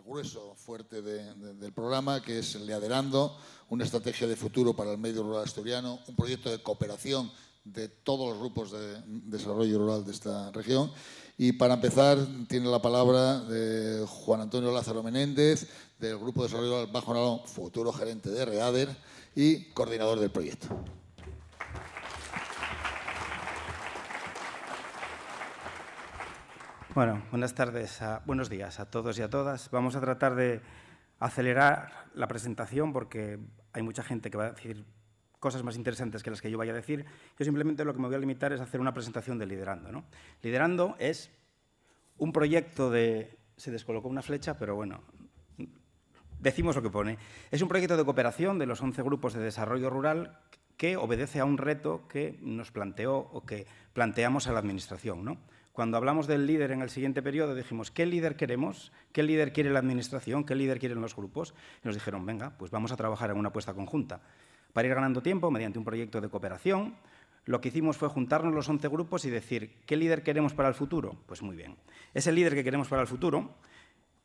grueso fuerte del programa, que es Liderando, una estrategia de futuro para el medio rural asturiano, un proyecto de cooperación de todos los grupos de desarrollo rural de esta región. Y para empezar, tiene la palabra de Juan Antonio Lázaro Menéndez, del Grupo de Desarrollo Rural Bajo Nalón, futuro gerente de READER y coordinador del proyecto. Bueno, buenos días a todos y a todas. Vamos a tratar de acelerar la presentación porque hay mucha gente que va a decir cosas más interesantes que las que yo vaya a decir. Yo simplemente lo que me voy a limitar es hacer una presentación de Liderando, ¿no? Liderando es un proyecto de... Se descolocó una flecha, pero bueno, decimos lo que pone. Es un proyecto de cooperación de los 11 grupos de desarrollo rural que obedece a un reto que nos planteó o que planteamos a la Administración, ¿no? Cuando hablamos del líder en el siguiente periodo, dijimos, ¿qué líder queremos? ¿Qué líder quiere la Administración? ¿Qué líder quieren los grupos? Y nos dijeron, venga, pues vamos a trabajar en una apuesta conjunta. Para ir ganando tiempo, mediante un proyecto de cooperación, lo que hicimos fue juntarnos los 11 grupos y decir, ¿qué líder queremos para el futuro? Pues muy bien. Ese líder que queremos para el futuro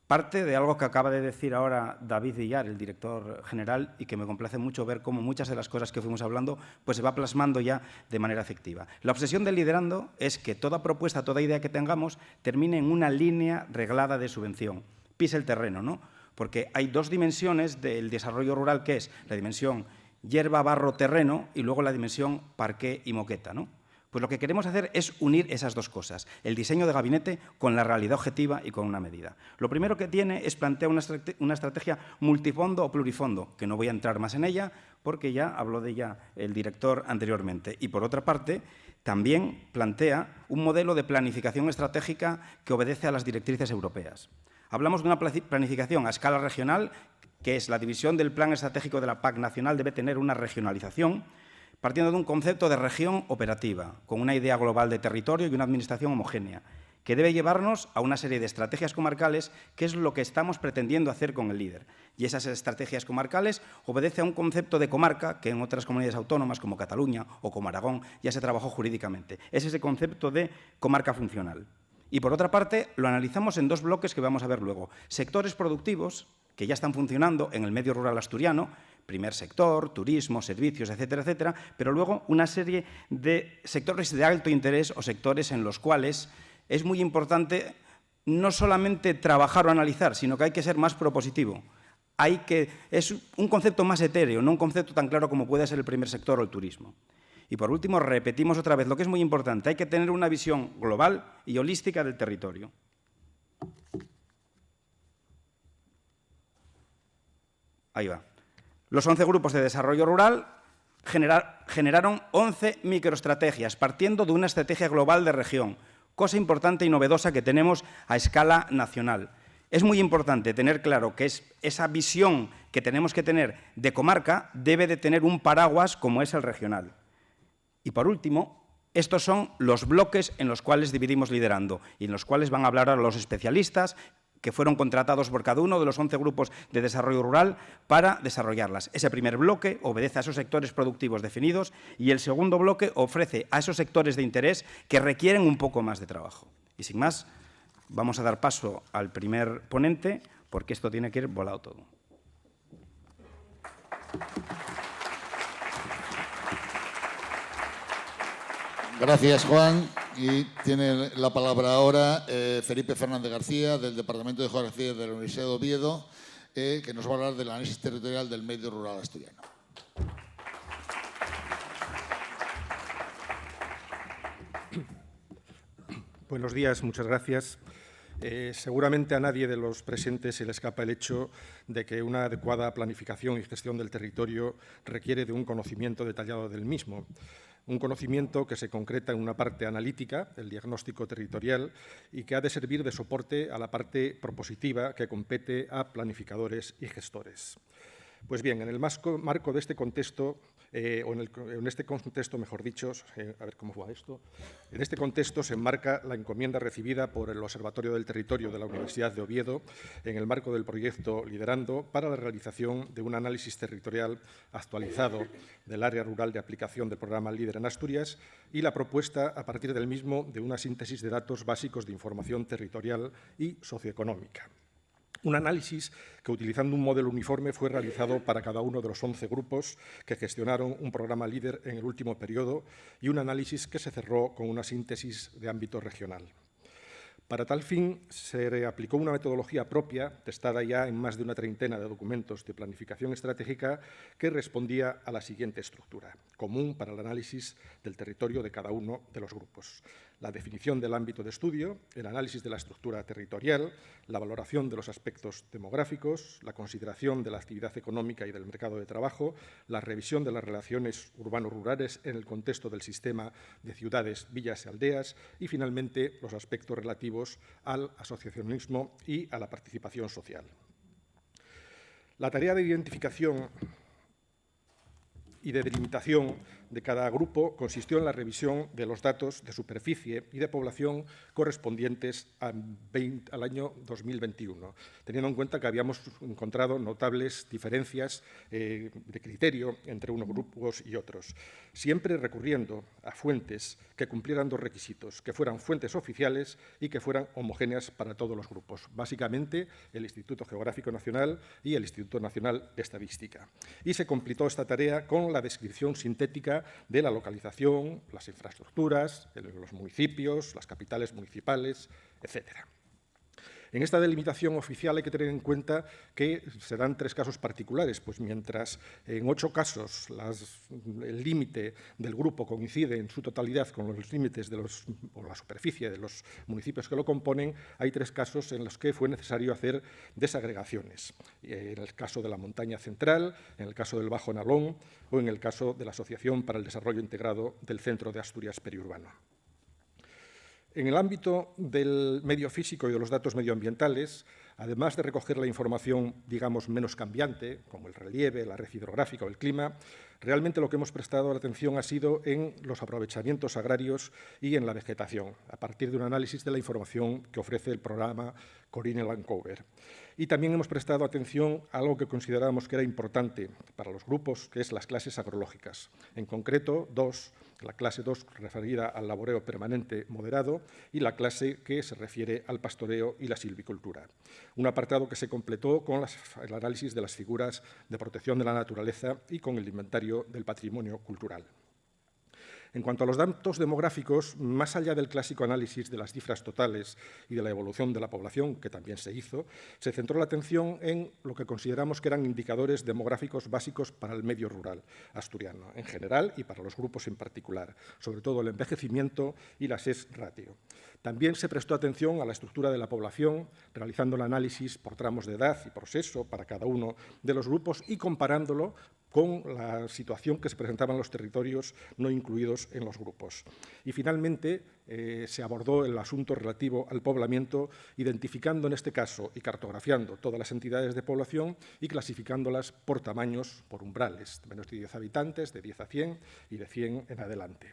parte de algo que acaba de decir ahora David Villar, el director general, y que me complace mucho ver cómo muchas de las cosas que fuimos hablando pues se va plasmando ya de manera efectiva. La obsesión del Liderando es que toda propuesta, toda idea que tengamos termine en una línea reglada de subvención. Pise el terreno, ¿no? Porque hay dos dimensiones del desarrollo rural, que es la dimensión hierba, barro, terreno, y luego la dimensión parqué y moqueta, ¿no? Pues lo que queremos hacer es unir esas dos cosas, el diseño de gabinete con la realidad objetiva y con una medida. Lo primero que tiene es plantear una estrategia multifondo o plurifondo, que no voy a entrar más en ella porque ya habló de ella el director anteriormente. Y por otra parte, también plantea un modelo de planificación estratégica que obedece a las directrices europeas. Hablamos de una planificación a escala regional, que es la división del plan estratégico de la PAC nacional debe tener una regionalización, partiendo de un concepto de región operativa, con una idea global de territorio y una administración homogénea, que debe llevarnos a una serie de estrategias comarcales, que es lo que estamos pretendiendo hacer con el líder. Y esas estrategias comarcales obedecen a un concepto de comarca que en otras comunidades autónomas, como Cataluña o como Aragón, ya se trabajó jurídicamente. Es ese concepto de comarca funcional. Y, por otra parte, lo analizamos en dos bloques que vamos a ver luego. Sectores productivos, que ya están funcionando en el medio rural asturiano, primer sector, turismo, servicios, etcétera, etcétera, pero luego una serie de sectores de alto interés o sectores en los cuales es muy importante no solamente trabajar o analizar, sino que hay que ser más propositivo. Es un concepto más etéreo, no un concepto tan claro como puede ser el primer sector o el turismo. Y por último, repetimos otra vez lo que es muy importante, hay que tener una visión global y holística del territorio. Ahí va. Los 11 grupos de desarrollo rural generaron 11 microestrategias, partiendo de una estrategia global de región, cosa importante y novedosa que tenemos a escala nacional. Es muy importante tener claro que esa visión que tenemos que tener de comarca debe de tener un paraguas como es el regional. Y por último, estos son los bloques en los cuales dividimos Liderando y en los cuales van a hablar ahora los especialistas que fueron contratados por cada uno de los 11 grupos de desarrollo rural para desarrollarlas. Ese primer bloque obedece a esos sectores productivos definidos y el segundo bloque ofrece a esos sectores de interés que requieren un poco más de trabajo. Y sin más, vamos a dar paso al primer ponente porque esto tiene que ir volado todo. Gracias, Juan. Y tiene la palabra ahora Felipe Fernández García, del Departamento de Geografía de la Universidad de Oviedo, que nos va a hablar del análisis territorial del medio rural asturiano. Buenos días, muchas gracias. Seguramente a nadie de los presentes se le escapa el hecho de que una adecuada planificación y gestión del territorio requiere de un conocimiento detallado del mismo. Un conocimiento que se concreta en una parte analítica, el diagnóstico territorial, y que ha de servir de soporte a la parte propositiva que compete a planificadores y gestores. Pues bien, en el marco de este contexto, en este contexto, mejor dicho, a ver cómo va esto, en este contexto se enmarca la encomienda recibida por el Observatorio del Territorio de la Universidad de Oviedo en el marco del proyecto Liderando para la realización de un análisis territorial actualizado del área rural de aplicación del programa Líder en Asturias y la propuesta a partir del mismo de una síntesis de datos básicos de información territorial y socioeconómica. Un análisis que, utilizando un modelo uniforme, fue realizado para cada uno de los 11 grupos que gestionaron un programa líder en el último periodo y un análisis que se cerró con una síntesis de ámbito regional. Para tal fin, se aplicó una metodología propia, testada ya en más de una treintena de documentos de planificación estratégica, que respondía a la siguiente estructura, común para el análisis del territorio de cada uno de los grupos: la definición del ámbito de estudio, el análisis de la estructura territorial, la valoración de los aspectos demográficos, la consideración de la actividad económica y del mercado de trabajo, la revisión de las relaciones urbano-rurales en el contexto del sistema de ciudades, villas y aldeas y, finalmente, los aspectos relativos al asociacionismo y a la participación social. La tarea de identificación y de delimitación de cada grupo consistió en la revisión de los datos de superficie y de población correspondientes al año 2021, teniendo en cuenta que habíamos encontrado notables diferencias de criterio entre unos grupos y otros, siempre recurriendo a fuentes que cumplieran dos requisitos: que fueran fuentes oficiales y que fueran homogéneas para todos los grupos, básicamente el Instituto Geográfico Nacional y el Instituto Nacional de Estadística. Y se completó esta tarea con la descripción sintética de la localización, las infraestructuras, los municipios, las capitales municipales, etcétera. En esta delimitación oficial hay que tener en cuenta que se dan 3 casos particulares, pues mientras en 8 casos el límite del grupo coincide en su totalidad con los límites o la superficie de los municipios que lo componen, hay 3 casos en los que fue necesario hacer desagregaciones. En el caso de la Montaña Central, en el caso del Bajo Nalón o en el caso de la Asociación para el Desarrollo Integrado del Centro de Asturias Periurbano. En el ámbito del medio físico y de los datos medioambientales, además de recoger la información, digamos, menos cambiante, como el relieve, la red hidrográfica o el clima, realmente lo que hemos prestado atención ha sido en los aprovechamientos agrarios y en la vegetación, a partir de un análisis de la información que ofrece el programa Corine Landcover. Y también hemos prestado atención a algo que considerábamos que era importante para los grupos, que es las clases agrológicas. En concreto, 2, la clase 2 referida al laboreo permanente moderado y la clase que se refiere al pastoreo y la silvicultura. Un apartado que se completó con el análisis de las figuras de protección de la naturaleza y con el inventario del patrimonio cultural. En cuanto a los datos demográficos, más allá del clásico análisis de las cifras totales y de la evolución de la población, que también se hizo, se centró la atención en lo que consideramos que eran indicadores demográficos básicos para el medio rural asturiano, en general y para los grupos en particular, sobre todo el envejecimiento y la SES ratio. También se prestó atención a la estructura de la población, realizando el análisis por tramos de edad y por sexo para cada uno de los grupos y comparándolo con la situación que se presentaba en los territorios no incluidos en los grupos. Y, finalmente, se abordó el asunto relativo al poblamiento, identificando en este caso y cartografiando todas las entidades de población y clasificándolas por tamaños, por umbrales, de menos de 10 habitantes, de 10 a 100 y de 100 en adelante.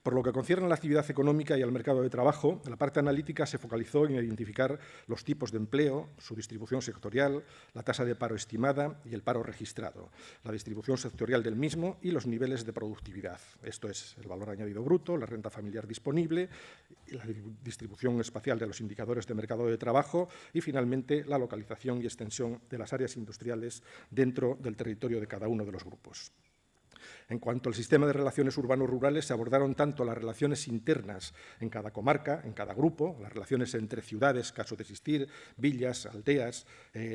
Por lo que concierne a la actividad económica y al mercado de trabajo, la parte analítica se focalizó en identificar los tipos de empleo, su distribución sectorial, la tasa de paro estimada y el paro registrado, la distribución sectorial del mismo y los niveles de productividad. Esto es el valor añadido bruto, la renta familiar disponible, la distribución espacial de los indicadores de mercado de trabajo y, finalmente, la localización y extensión de las áreas industriales dentro del territorio de cada uno de los grupos. En cuanto al sistema de relaciones urbano-rurales, se abordaron tanto las relaciones internas en cada comarca, en cada grupo, las relaciones entre ciudades, caso de existir, villas, aldeas,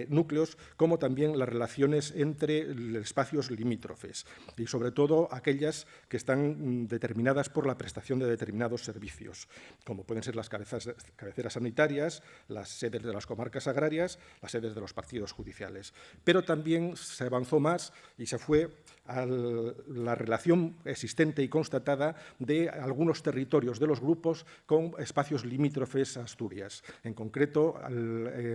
núcleos, como también las relaciones entre espacios limítrofes y, sobre todo, aquellas que están determinadas por la prestación de determinados servicios, como pueden ser las cabeceras sanitarias, las sedes de las comarcas agrarias, las sedes de los partidos judiciales. Pero también se avanzó más y se fue a la relación existente y constatada de algunos territorios de los grupos con espacios limítrofes a Asturias. En concreto,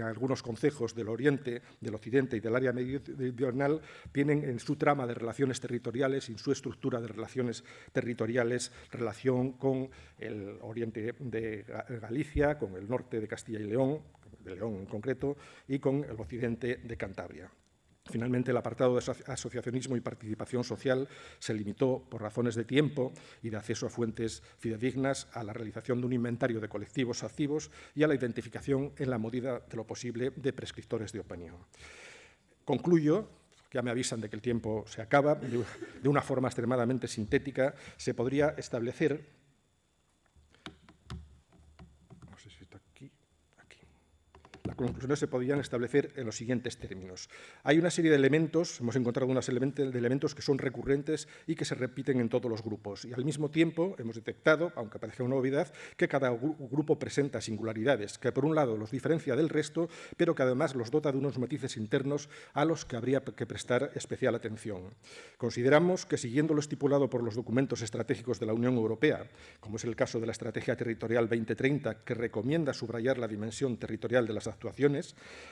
algunos concejos del oriente, del occidente y del área meridional tienen en su trama de relaciones territoriales y en su estructura de relaciones territoriales relación con el oriente de Galicia, con el norte de Castilla y León, de León en concreto, y con el occidente de Cantabria. Finalmente, el apartado de asociacionismo y participación social se limitó, por razones de tiempo y de acceso a fuentes fidedignas, a la realización de un inventario de colectivos activos y a la identificación, en la medida de lo posible, de prescriptores de opinión. Concluyo. Ya me avisan de que el tiempo se acaba. De una forma extremadamente sintética, se podría establecer... No sé si está aquí. Las conclusiones se podrían establecer en los siguientes términos. Hay una serie de elementos, hemos encontrado una serie de elementos que son recurrentes y que se repiten en todos los grupos. Y al mismo tiempo hemos detectado, aunque parezca una obviedad, que cada grupo presenta singularidades, que por un lado los diferencia del resto, pero que además los dota de unos matices internos a los que habría que prestar especial atención. Consideramos que, siguiendo lo estipulado por los documentos estratégicos de la Unión Europea, como es el caso de la Estrategia Territorial 2030, que recomienda subrayar la dimensión territorial de las actuaciones,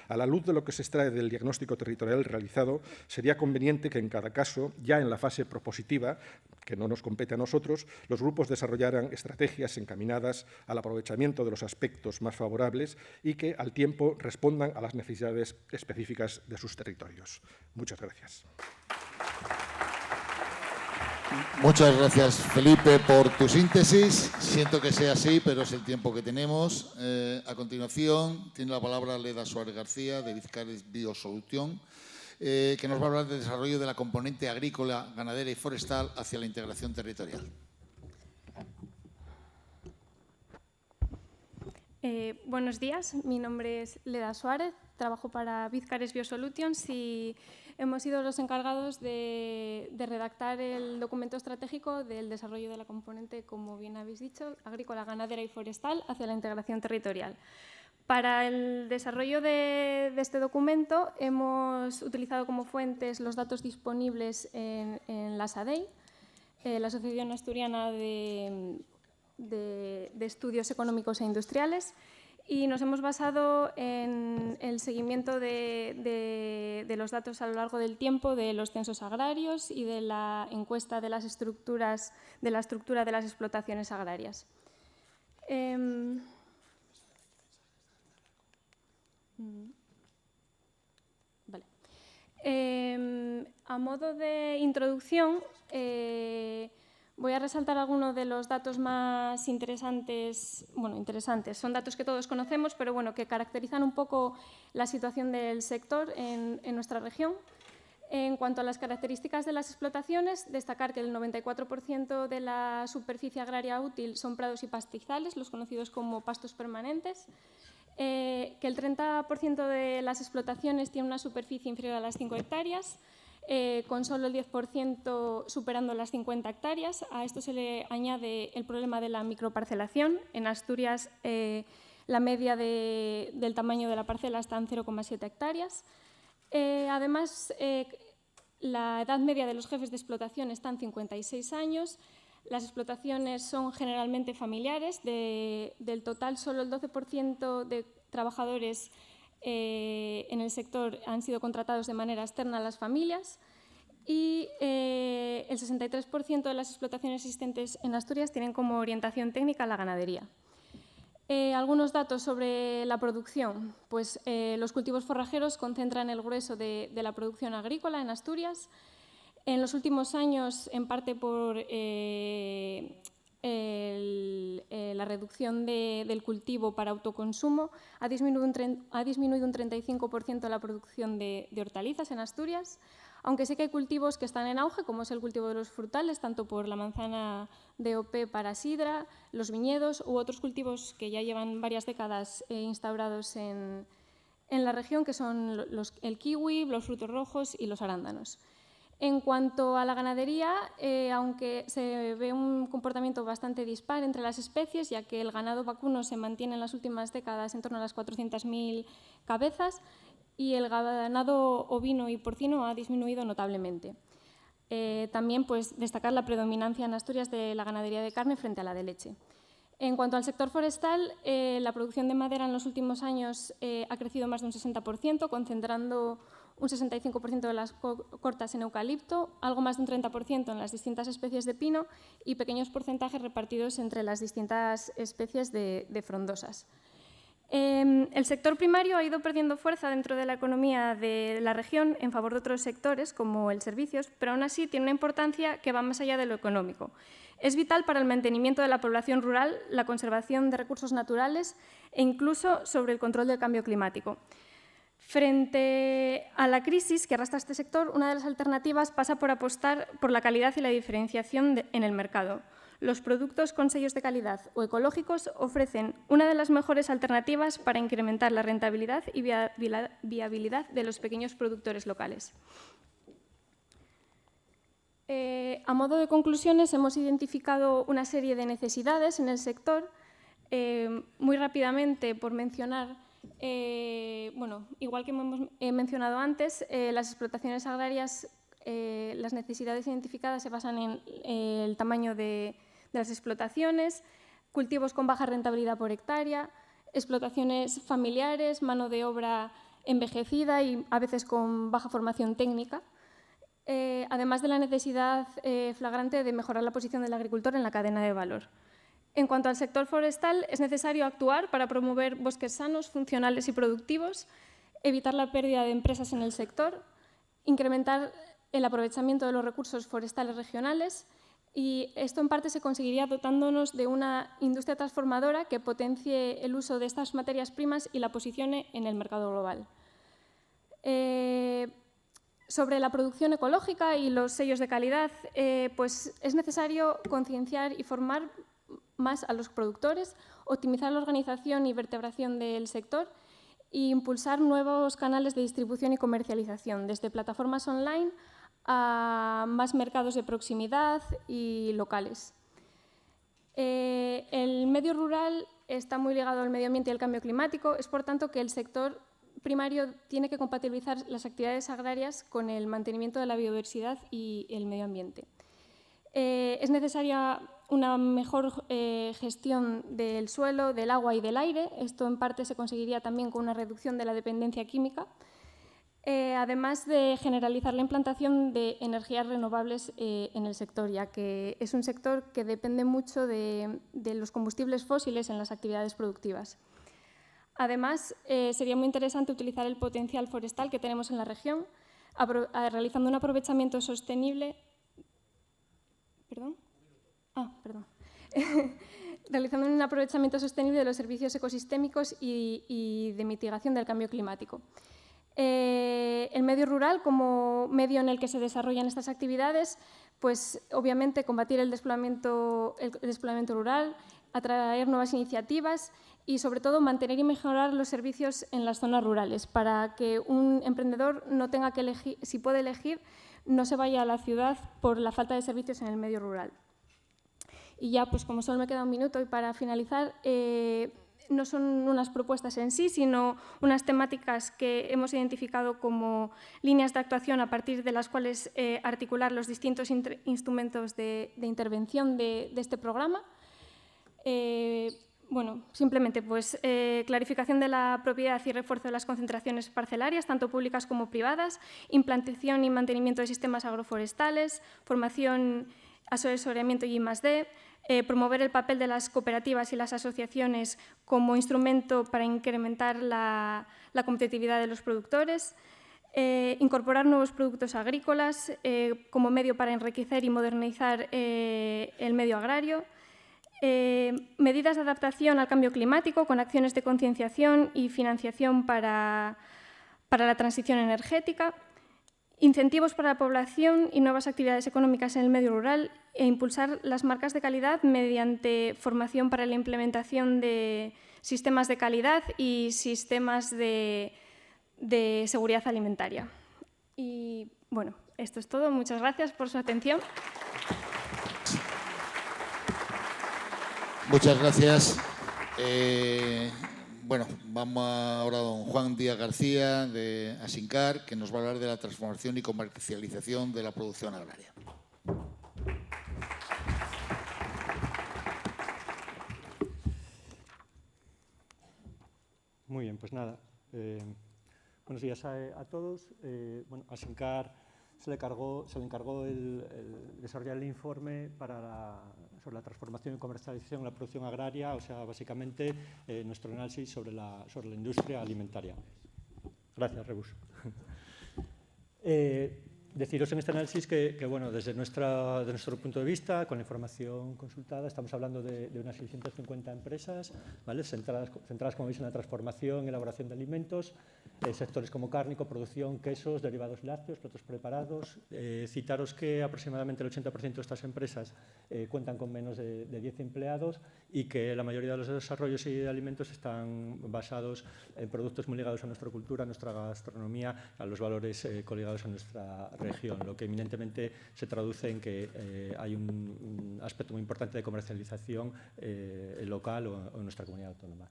a la luz de lo que se extrae del diagnóstico territorial realizado, sería conveniente que en cada caso, ya en la fase propositiva, que no nos compete a nosotros, los grupos desarrollaran estrategias encaminadas al aprovechamiento de los aspectos más favorables y que, al tiempo, respondan a las necesidades específicas de sus territorios. Muchas gracias. Muchas gracias, Felipe, por tu síntesis. Siento que sea así, pero es el tiempo que tenemos. A continuación, tiene la palabra Leda Suárez García, de Vizcares Biosolución, que nos va a hablar del desarrollo de la componente agrícola, ganadera y forestal hacia la integración territorial. Buenos días, mi nombre es Leda Suárez, trabajo para Vizcares Biosolutions y hemos sido los encargados de redactar el documento estratégico del desarrollo de la componente, como bien habéis dicho, agrícola, ganadera y forestal hacia la integración territorial. Para el desarrollo de este documento hemos utilizado como fuentes los datos disponibles en la SADEI, la Asociación Asturiana de Estudios Económicos e Industriales, y nos hemos basado en el seguimiento de los datos a lo largo del tiempo de los censos agrarios y de la encuesta de las estructuras, de la estructura de las explotaciones agrarias. Vale. A modo de introducción, voy a resaltar algunos de los datos más interesantes, son datos que todos conocemos, pero bueno, que caracterizan un poco la situación del sector en nuestra región. En cuanto a las características de las explotaciones, destacar que el 94% de la superficie agraria útil son prados y pastizales, los conocidos como pastos permanentes, que el 30% de las explotaciones tiene una superficie inferior a las 5 hectáreas, con solo el 10% superando las 50 hectáreas. A esto se le añade el problema de la microparcelación. En Asturias, la media del tamaño de la parcela está en 0,7 hectáreas. Además, la edad media de los jefes de explotación está en 56 años. Las explotaciones son generalmente familiares. Del total, solo el 12% de trabajadores en el sector han sido contratados de manera externa a las familias y el 63% de las explotaciones existentes en Asturias tienen como orientación técnica la ganadería. Algunos datos sobre la producción. Pues los cultivos forrajeros concentran el grueso de la producción agrícola en Asturias. En los últimos años, en parte por la reducción del cultivo para autoconsumo, ha disminuido un 35% la producción de hortalizas en Asturias, aunque sí que hay cultivos que están en auge, como es el cultivo de los frutales, tanto por la manzana DOP para sidra, los viñedos u otros cultivos que ya llevan varias décadas instaurados en la región, que son el kiwi, los frutos rojos y los arándanos. En cuanto a la ganadería, aunque se ve un comportamiento bastante dispar entre las especies, ya que el ganado vacuno se mantiene en las últimas décadas en torno a las 400.000 cabezas y el ganado ovino y porcino ha disminuido notablemente. También pues, destacar la predominancia en Asturias de la ganadería de carne frente a la de leche. En cuanto al sector forestal, la producción de madera en los últimos años ha crecido más de un 60%, concentrando un 65% de las cortas en eucalipto, algo más de un 30% en las distintas especies de pino y pequeños porcentajes repartidos entre las distintas especies de frondosas. El sector primario ha ido perdiendo fuerza dentro de la economía de la región en favor de otros sectores, como el servicios, pero aún así tiene una importancia que va más allá de lo económico. Es vital para el mantenimiento de la población rural, la conservación de recursos naturales e incluso sobre el control del cambio climático. Frente a la crisis que arrastra este sector, una de las alternativas pasa por apostar por la calidad y la diferenciación en el mercado. Los productos con sellos de calidad o ecológicos ofrecen una de las mejores alternativas para incrementar la rentabilidad y viabilidad de los pequeños productores locales. A modo de conclusiones, hemos identificado una serie de necesidades en el sector. Muy rápidamente, por mencionar, igual que hemos mencionado antes, las explotaciones agrarias, las necesidades identificadas se basan en el tamaño de las explotaciones, cultivos con baja rentabilidad por hectárea, explotaciones familiares, mano de obra envejecida y a veces con baja formación técnica. Además de la necesidad flagrante de mejorar la posición del agricultor en la cadena de valor. En cuanto al sector forestal, es necesario actuar para promover bosques sanos, funcionales y productivos, evitar la pérdida de empresas en el sector, incrementar el aprovechamiento de los recursos forestales regionales, y esto en parte se conseguiría dotándonos de una industria transformadora que potencie el uso de estas materias primas y la posicione en el mercado global. Sobre la producción ecológica y los sellos de calidad, pues es necesario concienciar y formar más a los productores, optimizar la organización y vertebración del sector e impulsar nuevos canales de distribución y comercialización, desde plataformas online a más mercados de proximidad y locales. El medio rural está muy ligado al medio ambiente y al cambio climático, es por tanto que el sector primario tiene que compatibilizar las actividades agrarias con el mantenimiento de la biodiversidad y el medio ambiente. Es necesaria una mejor gestión del suelo, del agua y del aire. Esto en parte se conseguiría también con una reducción de la dependencia química, además de generalizar la implantación de energías renovables en el sector, ya que es un sector que depende mucho de los combustibles fósiles en las actividades productivas. Además, sería muy interesante utilizar el potencial forestal que tenemos en la región, realizando un aprovechamiento sostenible. Realizando un aprovechamiento sostenible de los servicios ecosistémicos y de mitigación del cambio climático. El medio rural, como medio en el que se desarrollan estas actividades, pues obviamente combatir el despoblamiento rural, atraer nuevas iniciativas y, sobre todo, mantener y mejorar los servicios en las zonas rurales para que un emprendedor no tenga que elegir, si puede elegir, no se vaya a la ciudad por la falta de servicios en el medio rural. Y ya, pues como solo me queda un minuto, y para finalizar, no son unas propuestas en sí, sino unas temáticas que hemos identificado como líneas de actuación a partir de las cuales articular los distintos instrumentos de intervención de este programa. Bueno, simplemente pues, clarificación de la propiedad y refuerzo de las concentraciones parcelarias, tanto públicas como privadas, implantación y mantenimiento de sistemas agroforestales, formación, asesoramiento y I+D, promover el papel de las cooperativas y las asociaciones como instrumento para incrementar la competitividad de los productores, incorporar nuevos productos agrícolas como medio para enriquecer y modernizar el medio agrario, medidas de adaptación al cambio climático con acciones de concienciación y financiación para la transición energética, incentivos para la población y nuevas actividades económicas en el medio rural e impulsar las marcas de calidad mediante formación para la implementación de sistemas de calidad y sistemas de seguridad alimentaria. Y bueno, esto es todo. Muchas gracias por su atención. Muchas gracias. Bueno, vamos ahora a don Juan Díaz García de Asincar, que nos va a hablar de la transformación y comercialización de la producción agraria. Muy bien, pues nada. Buenos días a todos. Bueno, a Asincar se le encargó el desarrollar el informe la transformación y comercialización en la producción agraria, o sea, básicamente nuestro análisis sobre la industria alimentaria. Gracias, Rebus. Deciros en este análisis que bueno, desde nuestro punto de vista, con la información consultada, estamos hablando de unas 650 empresas, ¿vale? centradas, como veis, en la transformación y elaboración de alimentos, sectores como cárnico, producción, quesos, derivados lácteos, platos preparados. Citaros que aproximadamente el 80% de estas empresas cuentan con menos de 10 empleados y que la mayoría de los desarrollos y de alimentos están basados en productos muy ligados a nuestra cultura, a nuestra gastronomía, a los valores coligados a nuestra región, lo que eminentemente se traduce en que hay un aspecto muy importante de comercialización local o en nuestra comunidad autónoma.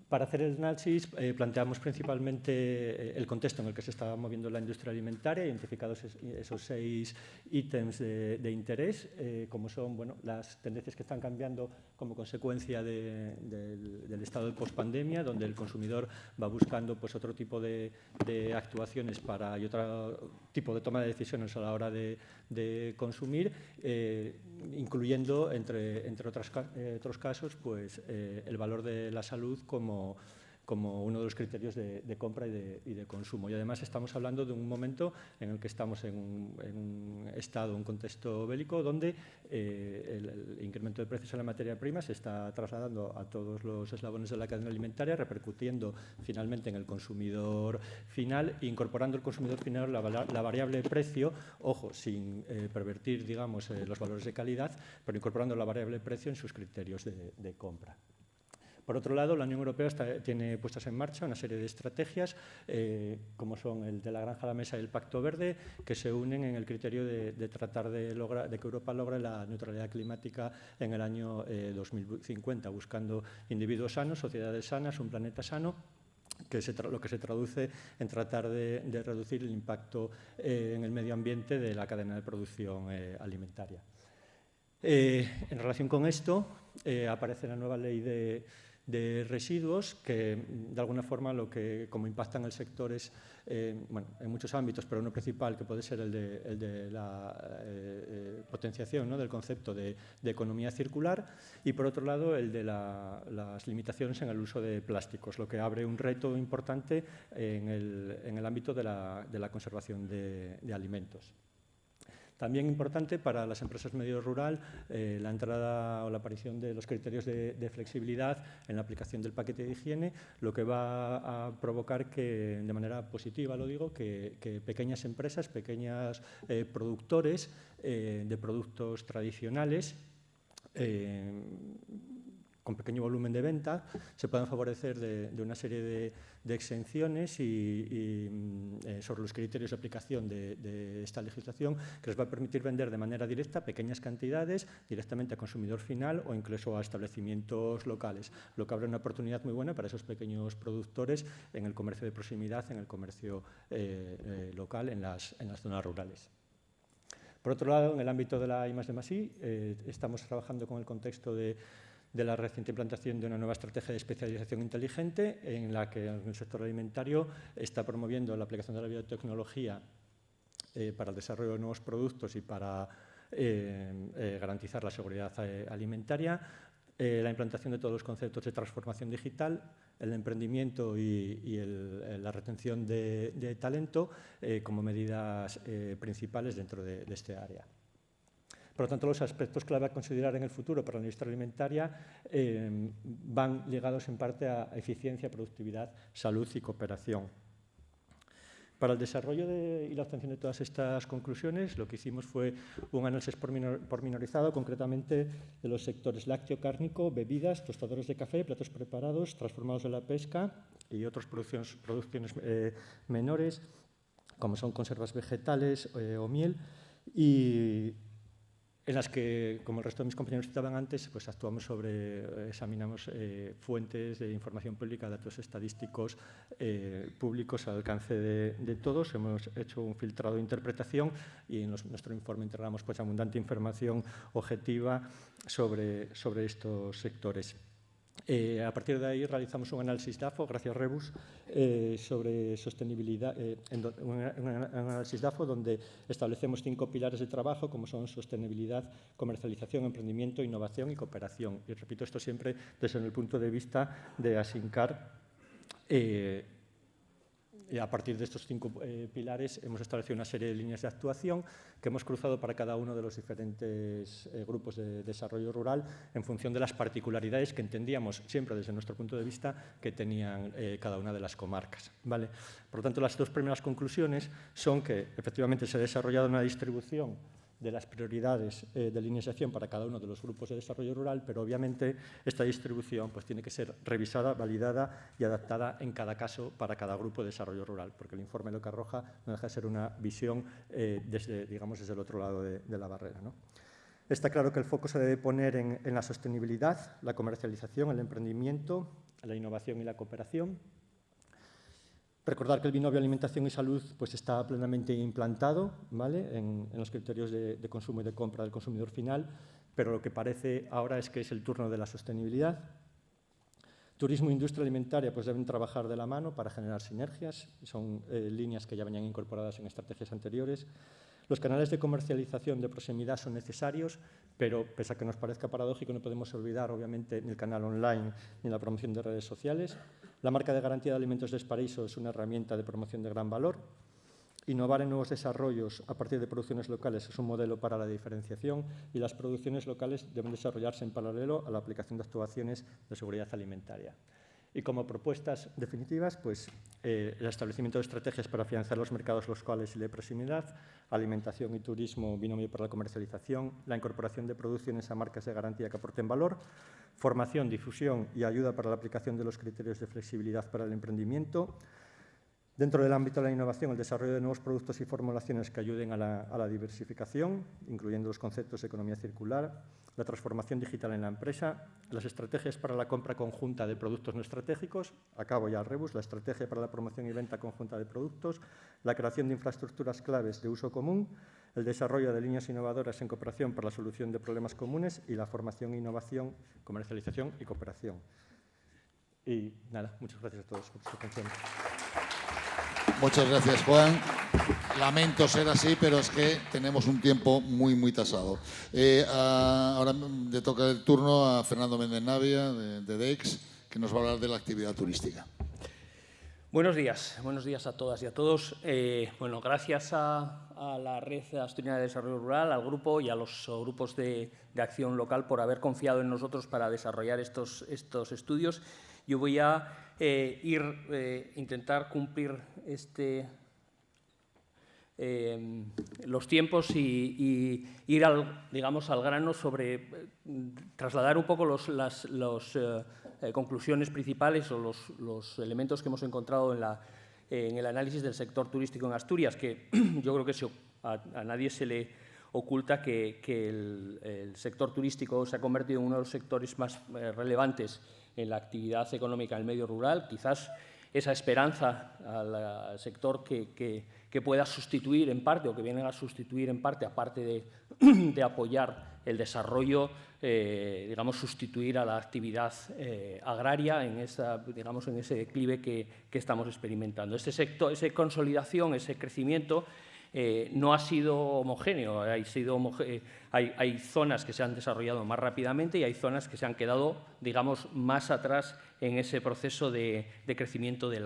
Para hacer el análisis planteamos principalmente el contexto en el que se está moviendo la industria alimentaria, identificados esos 6 ítems de interés, como son bueno, las tendencias que están cambiando como consecuencia del estado de pospandemia, donde el consumidor va buscando pues, otro tipo de actuaciones y otro tipo de toma de decisiones a la hora de consumir, incluyendo, entre otros casos, pues, el valor de la salud como uno de los criterios de compra y de consumo. Y además estamos hablando de un momento en el que estamos en un estado, un contexto bélico, donde el incremento de precios en la materia prima se está trasladando a todos los eslabones de la cadena alimentaria, repercutiendo finalmente en el consumidor final e incorporando el consumidor final la variable precio, ojo, sin pervertir, digamos, los valores de calidad, pero incorporando la variable precio en sus criterios de compra. Por otro lado, la Unión Europea tiene puestas en marcha una serie de estrategias, como son el de la granja a la mesa y el Pacto Verde, que se unen en el criterio de tratar de que Europa logre la neutralidad climática en el año 2050, buscando individuos sanos, sociedades sanas, un planeta sano, lo que se traduce en tratar de reducir el impacto en el medio ambiente de la cadena de producción alimentaria. En relación con esto, aparece la nueva ley de residuos que, de alguna forma, como impacta en el sector es, bueno, en muchos ámbitos, pero uno principal que puede ser el de la potenciación, ¿no?, del concepto de economía circular, y por otro lado el de las limitaciones en el uso de plásticos, lo que abre un reto importante en el ámbito de la conservación de alimentos. También importante para las empresas medio rural la entrada o la aparición de los criterios de flexibilidad en la aplicación del paquete de higiene, lo que va a provocar que, de manera positiva lo digo, que pequeñas empresas, pequeños productores de productos tradicionales con pequeño volumen de venta, se puedan favorecer de una serie de exenciones sobre los criterios de aplicación de esta legislación, que les va a permitir vender de manera directa pequeñas cantidades directamente a consumidor final o incluso a establecimientos locales, lo que abre una oportunidad muy buena para esos pequeños productores en el comercio de proximidad, en el comercio local, en las zonas rurales. Por otro lado, en el ámbito de la I+D+I, estamos trabajando con el contexto de la reciente implantación de una nueva estrategia de especialización inteligente en la que el sector alimentario está promoviendo la aplicación de la biotecnología para el desarrollo de nuevos productos y para garantizar la seguridad alimentaria, la implantación de todos los conceptos de transformación digital, el emprendimiento y la retención de talento como medidas principales dentro de este área. Por lo tanto, los aspectos clave a considerar en el futuro para la industria alimentaria van ligados en parte a eficiencia, productividad, salud y cooperación. Para el desarrollo y la obtención de todas estas conclusiones, lo que hicimos fue un análisis pormenorizado, concretamente de los sectores lácteo, cárnico, bebidas, tostadores de café, platos preparados, transformados de la pesca y otras producciones menores, como son conservas vegetales o miel, y en las que, como el resto de mis compañeros citaban antes, pues examinamos fuentes de información pública, datos estadísticos públicos al alcance de todos. Hemos hecho un filtrado de interpretación y en nuestro informe integramos pues, abundante información objetiva sobre estos sectores. A partir de ahí realizamos un análisis DAFO, gracias Rebus, sobre sostenibilidad, un análisis DAFO donde establecemos 5 pilares de trabajo como son sostenibilidad, comercialización, emprendimiento, innovación y cooperación. Y repito esto siempre desde el punto de vista de asincar. Y a partir de estos 5 pilares hemos establecido una serie de líneas de actuación que hemos cruzado para cada uno de los diferentes grupos de desarrollo rural en función de las particularidades que entendíamos siempre desde nuestro punto de vista que tenían cada una de las comarcas, ¿vale? Por lo tanto, las 2 primeras conclusiones son que efectivamente se ha desarrollado una distribución de las prioridades de líneas de acción para cada uno de los grupos de desarrollo rural, pero obviamente esta distribución pues, tiene que ser revisada, validada y adaptada en cada caso para cada grupo de desarrollo rural, porque el informe lo que arroja no deja de ser una visión desde el otro lado de la barrera, ¿no? Está claro que el foco se debe poner en la sostenibilidad, la comercialización, el emprendimiento, la innovación y la cooperación. Recordar que el binomio alimentación y salud pues, está plenamente implantado, ¿vale? en los criterios de consumo y de compra del consumidor final, pero lo que parece ahora es que es el turno de la sostenibilidad. Turismo e industria alimentaria pues, deben trabajar de la mano para generar sinergias, son líneas que ya venían incorporadas en estrategias anteriores. Los canales de comercialización de proximidad son necesarios, pero pese a que nos parezca paradójico, no podemos olvidar, obviamente, ni el canal online ni la promoción de redes sociales. La marca de garantía de alimentos Desparaíso es una herramienta de promoción de gran valor. Innovar en nuevos desarrollos a partir de producciones locales es un modelo para la diferenciación y las producciones locales deben desarrollarse en paralelo a la aplicación de actuaciones de seguridad alimentaria. Y como propuestas definitivas, pues, el establecimiento de estrategias para financiar los mercados locales y de proximidad, alimentación y turismo, binomio para la comercialización, la incorporación de producciones a marcas de garantía que aporten valor, formación, difusión y ayuda para la aplicación de los criterios de flexibilidad para el emprendimiento. Dentro del ámbito de la innovación, el desarrollo de nuevos productos y formulaciones que ayuden a la diversificación, incluyendo los conceptos de economía circular, la transformación digital en la empresa, las estrategias para la compra conjunta de productos no estratégicos, acabo ya el rebus, la estrategia para la promoción y venta conjunta de productos, la creación de infraestructuras claves de uso común, el desarrollo de líneas innovadoras en cooperación para la solución de problemas comunes y la formación, innovación, comercialización y cooperación. Y nada, muchas gracias a todos por su atención. Muchas gracias, Juan. Lamento ser así, pero es que tenemos un tiempo muy tasado. Ahora le toca el turno a Fernando Méndez Navia, de DEX, que nos va a hablar de la actividad turística. Buenos días a todas y a todos. Bueno, gracias a la Red Asturiana de Desarrollo Rural, al grupo y a los grupos de acción local por haber confiado en nosotros para desarrollar estos estudios. Yo voy a intentar cumplir los tiempos y ir al grano sobre trasladar un poco las conclusiones principales o los elementos que hemos encontrado en el análisis del sector turístico en Asturias, que yo creo que a nadie se le oculta que el sector turístico se ha convertido en uno de los sectores más relevantes en la actividad económica del medio rural. Quizás esa esperanza al sector que pueda sustituir en parte o que vienen a sustituir en parte, aparte de apoyar el desarrollo, sustituir a la actividad agraria en ese declive que estamos experimentando. Este sector, esa consolidación, ese crecimiento no ha sido homogéneo. Hay zonas que se han desarrollado más rápidamente y hay zonas que se han quedado, más atrás en ese proceso de crecimiento de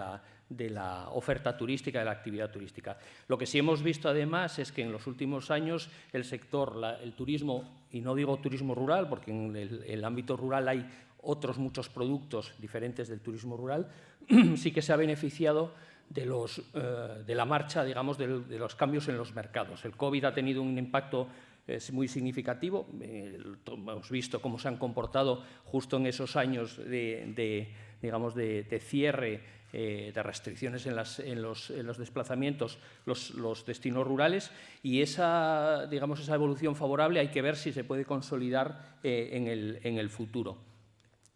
la oferta turística, de la actividad turística. Lo que sí hemos visto, además, es que en los últimos años el sector, el turismo, y no digo turismo rural, porque en el ámbito rural hay otros muchos productos diferentes del turismo rural, sí que se ha beneficiado de la marcha, de los cambios en los mercados. El COVID ha tenido un impacto muy significativo. Hemos visto cómo se han comportado justo en esos años de cierre, de restricciones en los desplazamientos, los destinos rurales, y esa evolución favorable hay que ver si se puede consolidar en el futuro.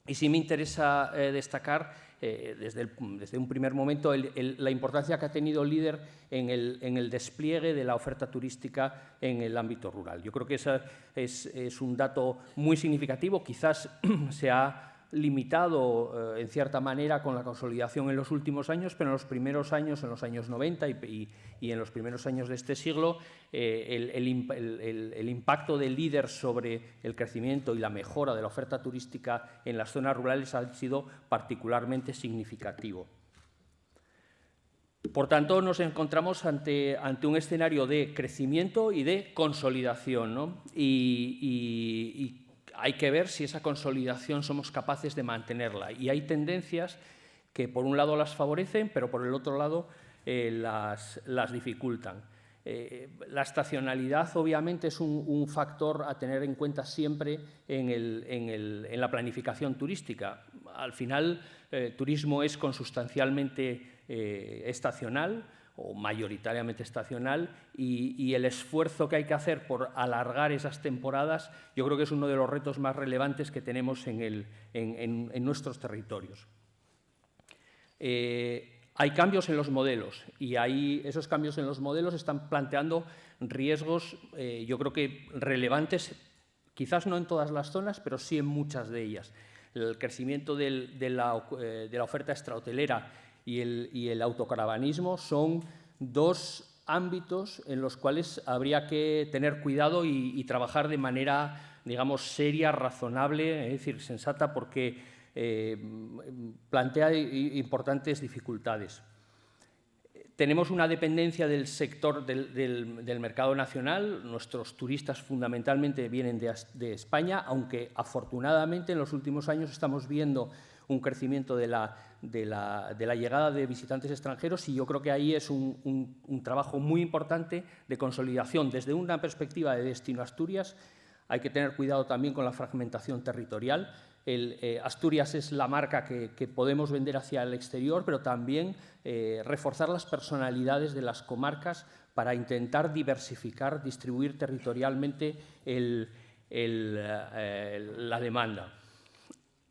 Y sí me interesa destacar desde un primer momento la importancia que ha tenido el líder en el despliegue de la oferta turística en el ámbito rural. Yo creo que ese es un dato muy significativo. Quizás se ha limitado en cierta manera con la consolidación en los últimos años, pero en los primeros años, en los años 90 y en los primeros años de este siglo, el impacto del líder sobre el crecimiento y la mejora de la oferta turística en las zonas rurales ha sido particularmente significativo. Por tanto, nos encontramos ante un escenario de crecimiento y de consolidación, ¿no? Y hay que ver si esa consolidación somos capaces de mantenerla. Y hay tendencias que, por un lado, las favorecen, pero, por el otro lado, las dificultan. La estacionalidad, obviamente, es un factor a tener en cuenta siempre en la planificación turística. Al final, turismo es consustancialmente estacional o mayoritariamente estacional y el esfuerzo que hay que hacer por alargar esas temporadas yo creo que es uno de los retos más relevantes que tenemos en nuestros territorios. Hay cambios en los modelos y esos cambios en los modelos están planteando riesgos, yo creo que relevantes, quizás no en todas las zonas, pero sí en muchas de ellas. El crecimiento de la oferta extrahotelera y el autocaravanismo son dos ámbitos en los cuales habría que tener cuidado y trabajar de manera, digamos, seria, razonable, es decir, sensata, porque plantea importantes dificultades. Tenemos una dependencia del sector del mercado nacional. Nuestros turistas fundamentalmente vienen de España, aunque afortunadamente en los últimos años estamos viendo un crecimiento de la llegada de visitantes extranjeros y yo creo que ahí es un trabajo muy importante de consolidación. Desde una perspectiva de Destino Asturias hay que tener cuidado también con la fragmentación territorial. Asturias es la marca que podemos vender hacia el exterior, pero también reforzar las personalidades de las comarcas para intentar diversificar, distribuir territorialmente la demanda.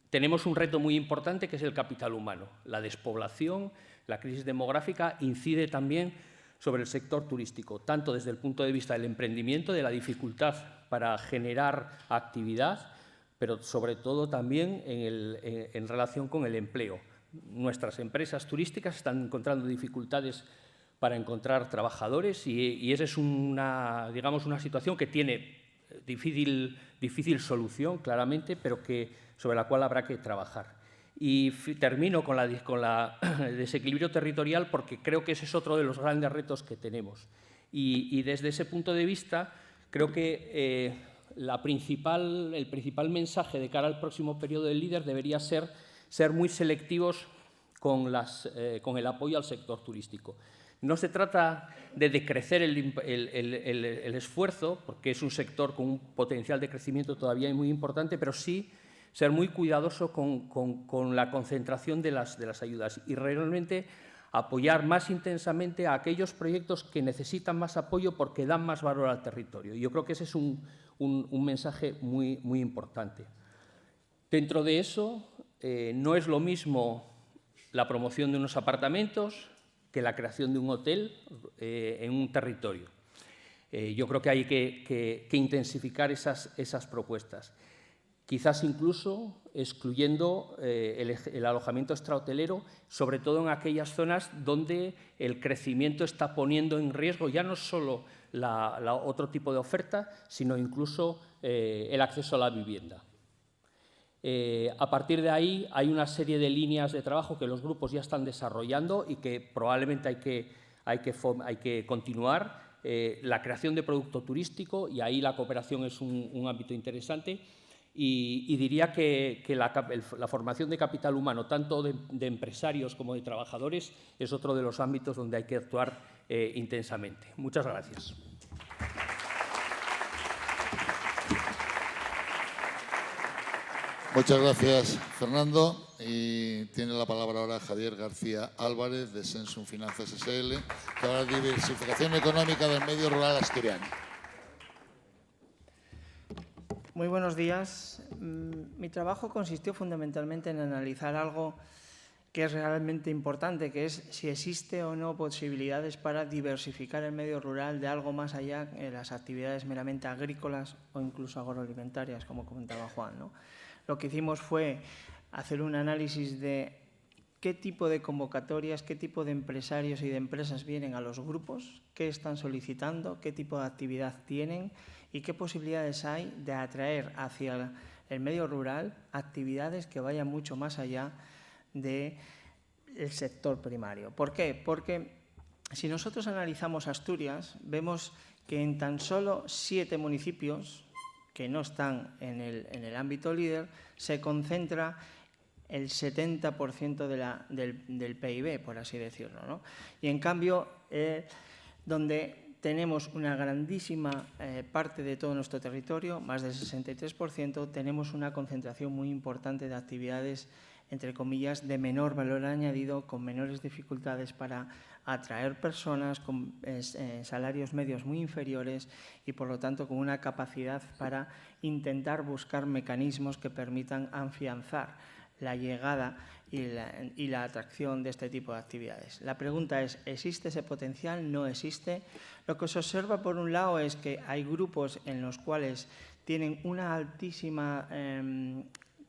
Tenemos un reto muy importante que es el capital humano. La despoblación, la crisis demográfica incide también sobre el sector turístico, tanto desde el punto de vista del emprendimiento, de la dificultad para generar actividad, pero sobre todo también en relación con el empleo. Nuestras empresas turísticas están encontrando dificultades para encontrar trabajadores y esa es digamos, una situación que tiene difícil solución, claramente, pero sobre la cual habrá que trabajar. Y termino con el desequilibrio territorial porque creo que ese es otro de los grandes retos que tenemos. Y desde ese punto de vista, creo que el principal mensaje de cara al próximo periodo del líder debería ser muy selectivos con el apoyo al sector turístico. No se trata de decrecer el esfuerzo, porque es un sector con un potencial de crecimiento todavía muy importante, pero sí ser muy cuidadoso con la concentración de las ayudas y realmente apoyar más intensamente a aquellos proyectos que necesitan más apoyo porque dan más valor al territorio. Y yo creo que ese es un mensaje muy, muy importante. Dentro de eso, no es lo mismo la promoción de unos apartamentos que la creación de un hotel en un territorio. Yo creo que hay que intensificar esas propuestas. Quizás incluso excluyendo el alojamiento extrahotelero, sobre todo en aquellas zonas donde el crecimiento está poniendo en riesgo ya no solo otro tipo de oferta, sino incluso el acceso a la vivienda. A partir de ahí hay una serie de líneas de trabajo que los grupos ya están desarrollando y que probablemente hay que continuar. La creación de producto turístico, y ahí la cooperación es un ámbito interesante. Y diría que la formación de capital humano, tanto de empresarios como de trabajadores, es otro de los ámbitos donde hay que actuar intensamente. Muchas gracias. Muchas gracias, Fernando. Y tiene la palabra ahora Javier García Álvarez, de Sensum Finanzas SL, que habla de diversificación económica del medio rural asturiano. Muy buenos días. Mi trabajo consistió fundamentalmente en analizar algo que es realmente importante, que es si existe o no posibilidades para diversificar el medio rural de algo más allá de las actividades meramente agrícolas o incluso agroalimentarias, como comentaba Juan, ¿no? Lo que hicimos fue hacer un análisis de qué tipo de convocatorias, qué tipo de empresarios y de empresas vienen a los grupos, qué están solicitando, qué tipo de actividad tienen y qué posibilidades hay de atraer hacia el medio rural actividades que vayan mucho más allá del sector primario. ¿Por qué? Porque si nosotros analizamos Asturias, vemos que en tan solo 7 municipios que no están en el ámbito líder, se concentra el 70% del PIB, por así decirlo, ¿no? Y en cambio, donde tenemos una grandísima parte de todo nuestro territorio, más del 63%, tenemos una concentración muy importante de actividades, entre comillas, de menor valor añadido, con menores dificultades para atraer personas, con salarios medios muy inferiores y, por lo tanto, con una capacidad para intentar buscar mecanismos que permitan afianzar la llegada y la atracción de este tipo de actividades. La pregunta es, ¿existe ese potencial? ¿No existe? Lo que se observa, por un lado, es que hay grupos en los cuales tienen una altísima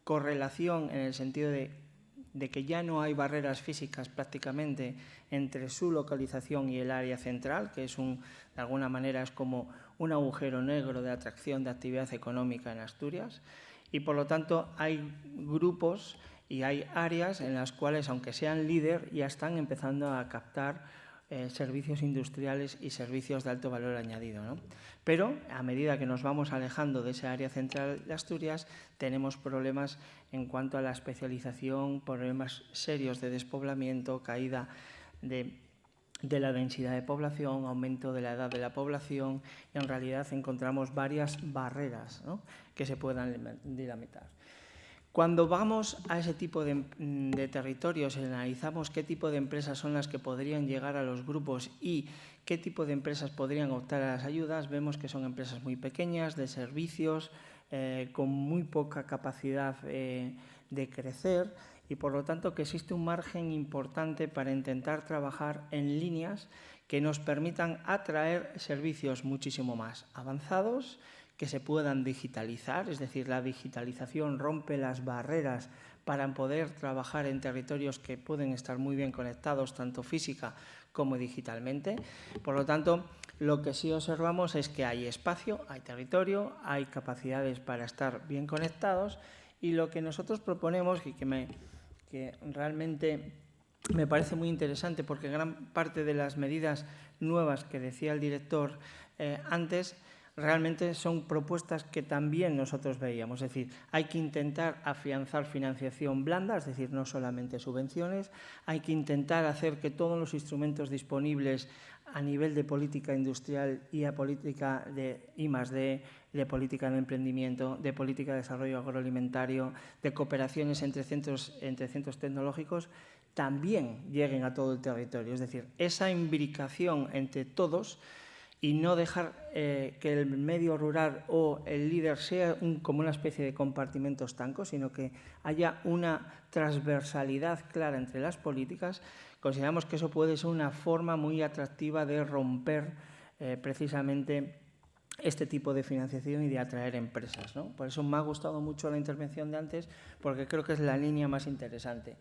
correlación en el sentido de que ya no hay barreras físicas prácticamente entre su localización y el área central, que es de alguna manera es como un agujero negro de atracción de actividad económica en Asturias. Y, por lo tanto, hay grupos y hay áreas en las cuales, aunque sean líder, ya están empezando a captar servicios industriales y servicios de alto valor añadido, ¿no? Pero, a medida que nos vamos alejando de esa área central de Asturias, tenemos problemas en cuanto a la especialización, problemas serios de despoblamiento, caída de la densidad de población, aumento de la edad de la población, y en realidad encontramos varias barreras, ¿no?, que se puedan dinamitar. Cuando vamos a ese tipo de territorios y analizamos qué tipo de empresas son las que podrían llegar a los grupos y qué tipo de empresas podrían optar a las ayudas, vemos que son empresas muy pequeñas, de servicios, con muy poca capacidad de crecer, y por lo tanto que existe un margen importante para intentar trabajar en líneas que nos permitan atraer servicios muchísimo más avanzados, que se puedan digitalizar, es decir, la digitalización rompe las barreras para poder trabajar en territorios que pueden estar muy bien conectados, tanto física como digitalmente. Por lo tanto, lo que sí observamos es que hay espacio, hay territorio, hay capacidades para estar bien conectados, y lo que nosotros proponemos, y que realmente me parece muy interesante, porque gran parte de las medidas nuevas que decía el director antes, realmente son propuestas que también nosotros veíamos. Es decir, hay que intentar afianzar financiación blanda, es decir, no solamente subvenciones, hay que intentar hacer que todos los instrumentos disponibles a nivel de política industrial y a política de I+D, de política de emprendimiento, de política de desarrollo agroalimentario, de cooperaciones entre centros tecnológicos, también lleguen a todo el territorio. Es decir, esa imbricación entre todos, y no dejar que el medio rural o el líder sea como una especie de compartimento estanco, sino que haya una transversalidad clara entre las políticas. Consideramos que eso puede ser una forma muy atractiva de romper precisamente este tipo de financiación y de atraer empresas, ¿no? Por eso me ha gustado mucho la intervención de antes, porque creo que es la línea más interesante.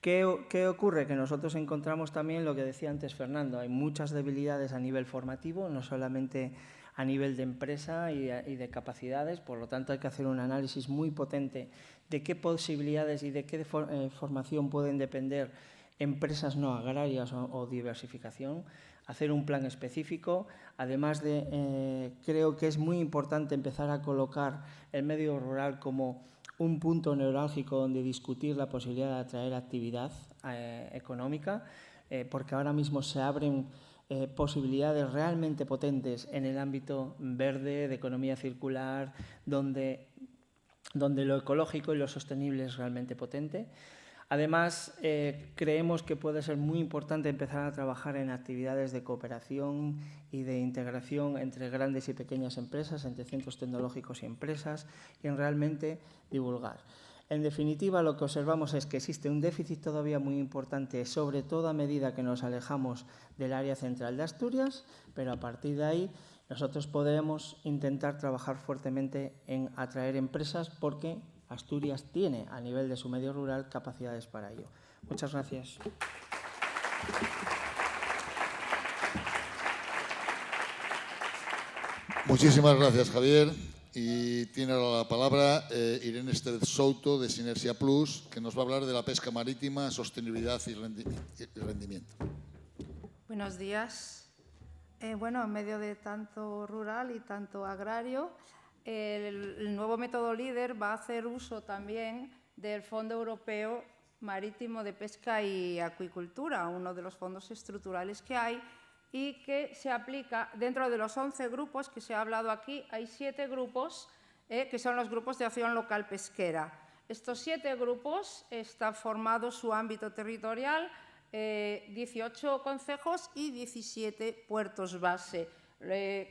¿Qué ocurre? Que nosotros encontramos también lo que decía antes Fernando, hay muchas debilidades a nivel formativo, no solamente a nivel de empresa y de capacidades, por lo tanto hay que hacer un análisis muy potente de qué posibilidades y de qué formación pueden depender empresas no agrarias o diversificación, hacer un plan específico. Además creo que es muy importante empezar a colocar el medio rural como un punto neurálgico donde discutir la posibilidad de atraer actividad económica, porque ahora mismo se abren posibilidades realmente potentes en el ámbito verde, de economía circular, donde lo ecológico y lo sostenible es realmente potente. Además, creemos que puede ser muy importante empezar a trabajar en actividades de cooperación y de integración entre grandes y pequeñas empresas, entre centros tecnológicos y empresas, y en realmente divulgar. En definitiva, lo que observamos es que existe un déficit todavía muy importante, sobre todo a medida que nos alejamos del área central de Asturias, pero a partir de ahí nosotros podemos intentar trabajar fuertemente en atraer empresas, porque Asturias tiene, a nivel de su medio rural, capacidades para ello. Muchas gracias. Muchísimas gracias, Javier. Y tiene ahora la palabra Irene Estevez Souto, de Sinergia Plus, que nos va a hablar de la pesca marítima, sostenibilidad y rendimiento. Buenos días. Bueno, en medio de tanto rural y tanto agrario, el nuevo método LEADER va a hacer uso también del Fondo Europeo Marítimo de Pesca y Acuicultura, uno de los fondos estructurales que hay, y que se aplica dentro de los 11 grupos que se ha hablado aquí. Hay 7 grupos que son los grupos de acción local pesquera. Estos 7 grupos están formados su ámbito territorial, 18 concejos y 17 puertos base.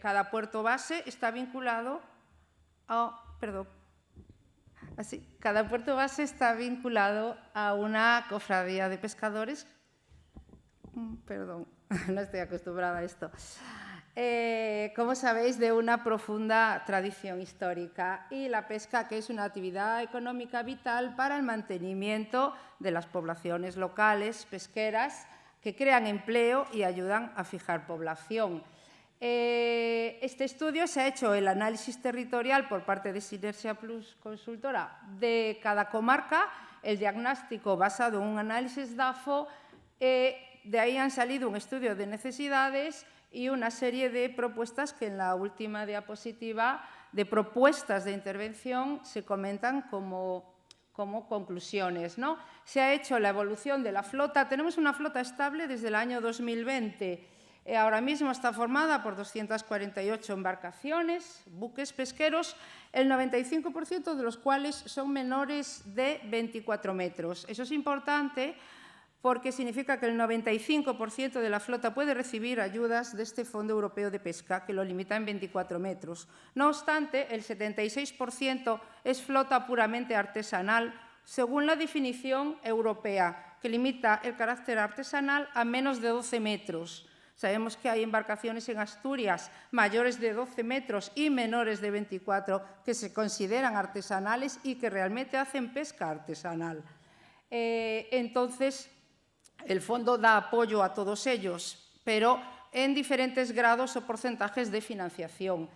Cada puerto base está vinculado a... cada puerto base está vinculado a una cofradía de pescadores. Perdón, no estoy acostumbrada a esto. Como sabéis, de una profunda tradición histórica, y la pesca, que es una actividad económica vital para el mantenimiento de las poblaciones locales pesqueras, que crean empleo y ayudan a fijar población. Este estudio se ha hecho el análisis territorial por parte de Sinergia Plus Consultora de cada comarca, el diagnóstico basado en un análisis DAFO, de ahí han salido un estudio de necesidades y una serie de propuestas que en la última diapositiva de propuestas de intervención se comentan como conclusiones, ¿no? Se ha hecho la evolución de la flota. Tenemos una flota estable desde el año 2020. Ahora mismo está formada por 248 embarcaciones, buques pesqueros, el 95% de los cuales son menores de 24 metros. Eso es importante porque significa que el 95% de la flota puede recibir ayudas de este Fondo Europeo de Pesca, que lo limita en 24 metros. No obstante, el 76% es flota puramente artesanal, según la definición europea, que limita el carácter artesanal a menos de 12 metros. Sabemos que hay embarcaciones en Asturias mayores de 12 metros y menores de 24 que se consideran artesanales y que realmente hacen pesca artesanal. Entonces, el fondo da apoyo a todos ellos, pero en diferentes grados o porcentajes de financiación.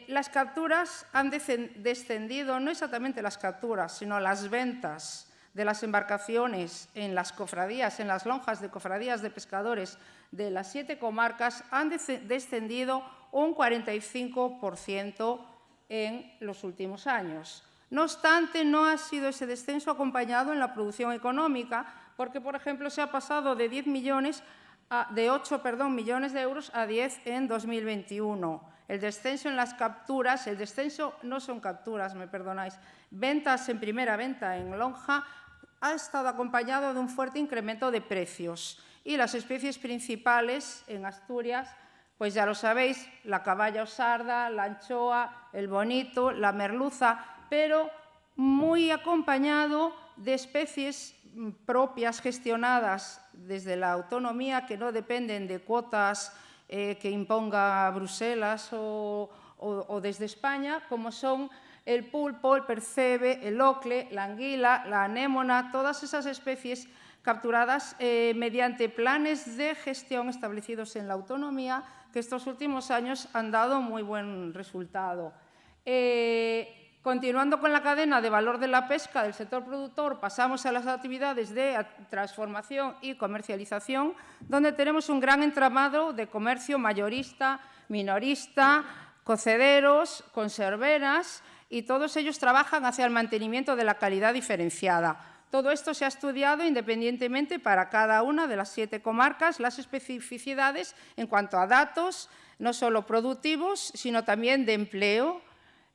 Las capturas han descendido, no exactamente las capturas, sino las ventas de las embarcaciones en las cofradías, en las lonjas de cofradías de pescadores de las 7 comarcas, han descendido un 45% en los últimos años. No obstante, no ha sido ese descenso acompañado en la producción económica, porque, por ejemplo, se ha pasado de 8 millones de euros a 10 en 2021. El descenso en las capturas, el descenso no son capturas, me perdonáis, ventas en primera venta en lonja, ha estado acompañado de un fuerte incremento de precios. Y las especies principales en Asturias, pues ya lo sabéis, la caballa osarda, la anchoa, el bonito, la merluza, pero muy acompañado de especies propias gestionadas desde la autonomía, que no dependen de cuotas que imponga Bruselas o desde España, como son el pulpo, el percebe, el ocle, la anguila, la anémona, todas esas especies capturadas mediante planes de gestión establecidos en la autonomía, que estos últimos años han dado muy buen resultado. Continuando con la cadena de valor de la pesca del sector productor, pasamos a las actividades de transformación y comercialización, donde tenemos un gran entramado de comercio mayorista, minorista, cocederos, conserveras, y todos ellos trabajan hacia el mantenimiento de la calidad diferenciada. Todo esto se ha estudiado independientemente para cada una de las 7 comarcas, las especificidades en cuanto a datos, no solo productivos, sino también de empleo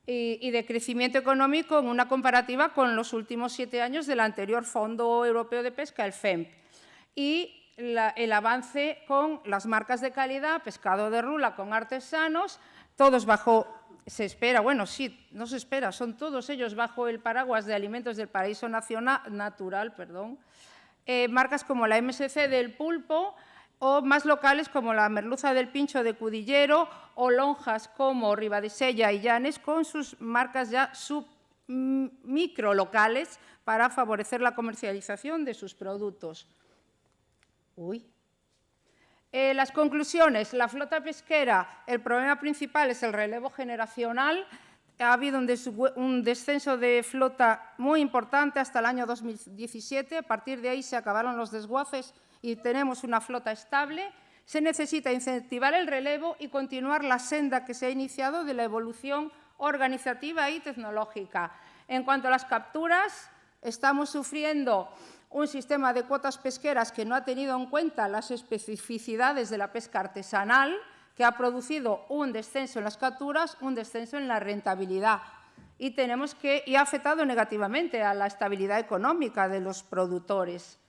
y de crecimiento económico en una comparativa con los últimos 7 años del anterior Fondo Europeo de Pesca, el FEMP. Y el avance con las marcas de calidad, pescado de rula con artesanos, todos bajo, se espera, bueno, sí, no se espera, son todos ellos bajo el paraguas de Alimentos del Paraíso Natural, marcas como la MSC del pulpo, o más locales como la merluza del Pincho de Cudillero, o lonjas como Ribadesella y Llanes, con sus marcas ya microlocales para favorecer la comercialización de sus productos. Las conclusiones. La flota pesquera, el problema principal es el relevo generacional. Ha habido un descenso de flota muy importante hasta el año 2017. A partir de ahí se acabaron los desguaces y tenemos una flota estable. Se necesita incentivar el relevo y continuar la senda que se ha iniciado de la evolución organizativa y tecnológica. En cuanto a las capturas, estamos sufriendo un sistema de cuotas pesqueras que no ha tenido en cuenta las especificidades de la pesca artesanal, que ha producido un descenso en las capturas, un descenso en la rentabilidad y ha afectado negativamente a la estabilidad económica de los productores.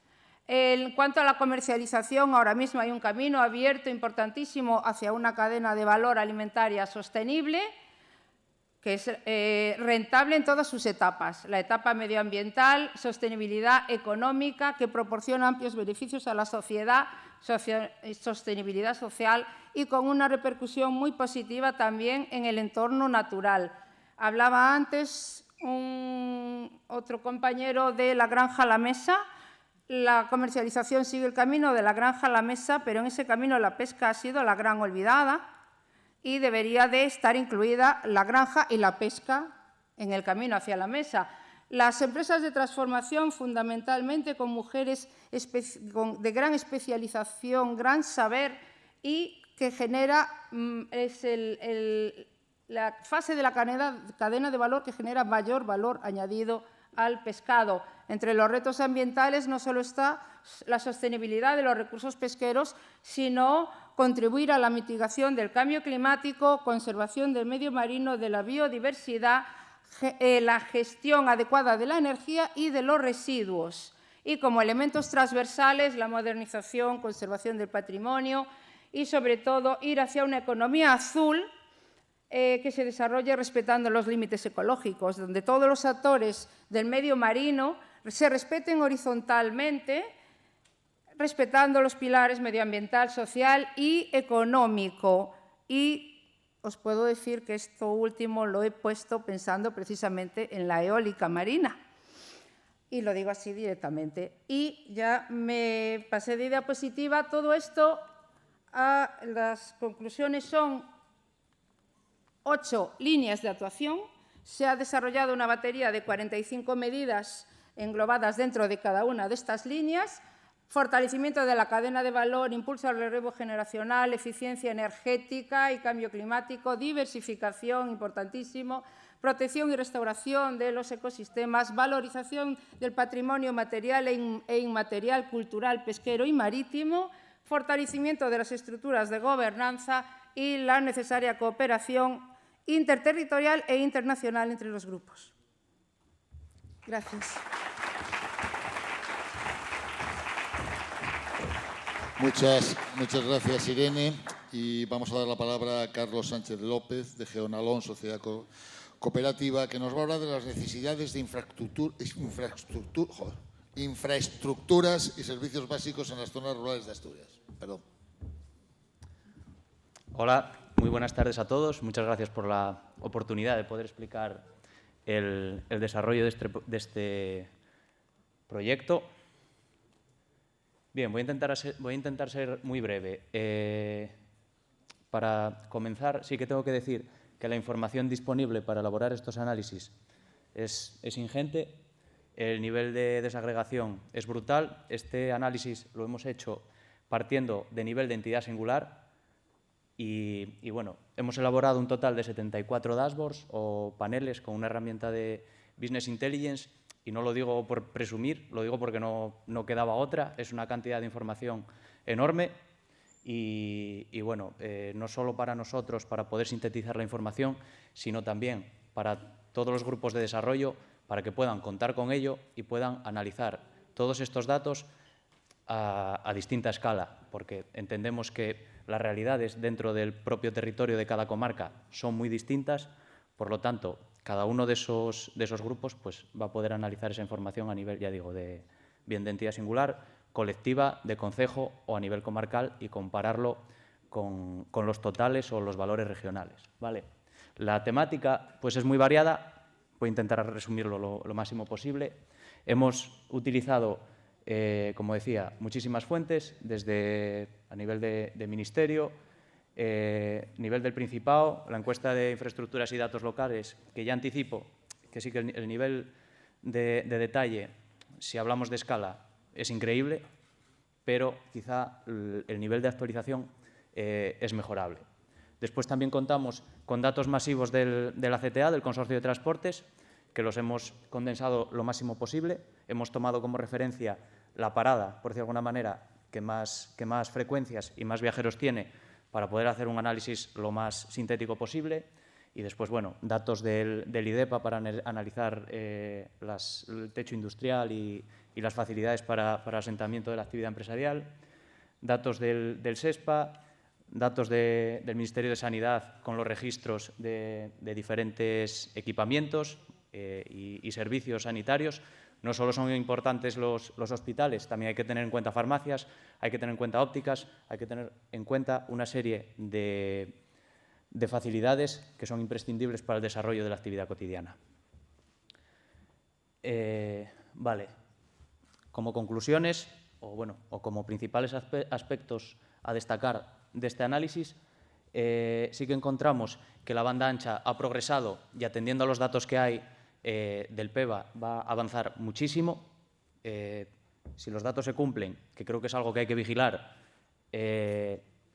En cuanto a la comercialización, ahora mismo hay un camino abierto importantísimo hacia una cadena de valor alimentaria sostenible, que es rentable en todas sus etapas. La etapa medioambiental, sostenibilidad económica, que proporciona amplios beneficios a la sociedad, sostenibilidad social y con una repercusión muy positiva también en el entorno natural. Hablaba antes otro compañero de la granja a la mesa. La comercialización sigue el camino de la granja a la mesa, pero en ese camino la pesca ha sido la gran olvidada y debería de estar incluida la granja y la pesca en el camino hacia la mesa. Las empresas de transformación, fundamentalmente con mujeres de gran especialización, gran saber y que genera, la fase de la cadena de valor que genera mayor valor añadido al pescado. Entre los retos ambientales no solo está la sostenibilidad de los recursos pesqueros, sino contribuir a la mitigación del cambio climático, conservación del medio marino, de la biodiversidad, la gestión adecuada de la energía y de los residuos. Y como elementos transversales, la modernización, conservación del patrimonio y, sobre todo, ir hacia una economía azul que se desarrolle respetando los límites ecológicos, donde todos los actores del medio marino se respeten horizontalmente, respetando los pilares medioambiental, social y económico. Y os puedo decir que esto último lo he puesto pensando precisamente en la eólica marina. Y lo digo así directamente. Y ya me pasé de diapositiva. Todo esto, las conclusiones son 8 líneas de actuación. Se ha desarrollado una batería de 45 medidas englobadas dentro de cada una de estas líneas. Fortalecimiento de la cadena de valor, impulso al relevo generacional, eficiencia energética y cambio climático, diversificación, importantísimo, protección y restauración de los ecosistemas, valorización del patrimonio material e inmaterial, cultural, pesquero y marítimo, fortalecimiento de las estructuras de gobernanza y la necesaria cooperación interterritorial e internacional entre los grupos. Gracias. Muchas gracias, Irene. Y vamos a dar la palabra a Carlos Sánchez López, de Geonalón, Sociedad Cooperativa, que nos va a hablar de las necesidades de infraestructuras y servicios básicos en las zonas rurales de Asturias. Perdón. Hola, muy buenas tardes a todos. Muchas gracias por la oportunidad de poder explicar el desarrollo de este proyecto. Bien, voy a intentar ser muy breve. Para comenzar, sí que tengo que decir que la información disponible para elaborar estos análisis es ingente. El nivel de desagregación es brutal. Este análisis lo hemos hecho partiendo de nivel de entidad singular y bueno, hemos elaborado un total de 74 dashboards o paneles con una herramienta de Business Intelligence. Y no lo digo por presumir, lo digo porque no quedaba otra. Es una cantidad de información enorme y bueno, no solo para nosotros, para poder sintetizar la información, sino también para todos los grupos de desarrollo, para que puedan contar con ello y puedan analizar todos estos datos a distinta escala, porque entendemos que las realidades dentro del propio territorio de cada comarca son muy distintas. Por lo tanto, cada uno de esos grupos pues, va a poder analizar esa información a nivel, ya digo, bien de entidad singular, colectiva, de concejo o a nivel comarcal y compararlo con los totales o los valores regionales, ¿vale? La temática pues, es muy variada. voy a intentar resumirlo lo máximo posible. Hemos utilizado, como decía, muchísimas fuentes, desde a nivel de ministerio, nivel del Principado, la encuesta de infraestructuras y datos locales, que ya anticipo que sí que el nivel de detalle, si hablamos de escala, es increíble, pero quizá el nivel de actualización es mejorable. Después también contamos con datos masivos de la CTA, del Consorcio de Transportes, que los hemos condensado lo máximo posible. Hemos tomado como referencia la parada, por decirlo de alguna manera, que más frecuencias y más viajeros tiene, para poder hacer un análisis lo más sintético posible. Y después, bueno, datos del IDEPA para analizar el techo industrial y las facilidades para asentamiento de la actividad empresarial. Datos del SESPA, datos del Ministerio de Sanidad con los registros de diferentes equipamientos y servicios sanitarios. No solo son importantes los hospitales, también hay que tener en cuenta farmacias, hay que tener en cuenta ópticas, hay que tener en cuenta una serie de facilidades que son imprescindibles para el desarrollo de la actividad cotidiana. Vale. Como conclusiones, o como principales aspectos a destacar de este análisis, sí que encontramos que la banda ancha ha progresado y, atendiendo a los datos que hay del PEVA, va a avanzar muchísimo. Si los datos se cumplen, que creo que es algo que hay que vigilar,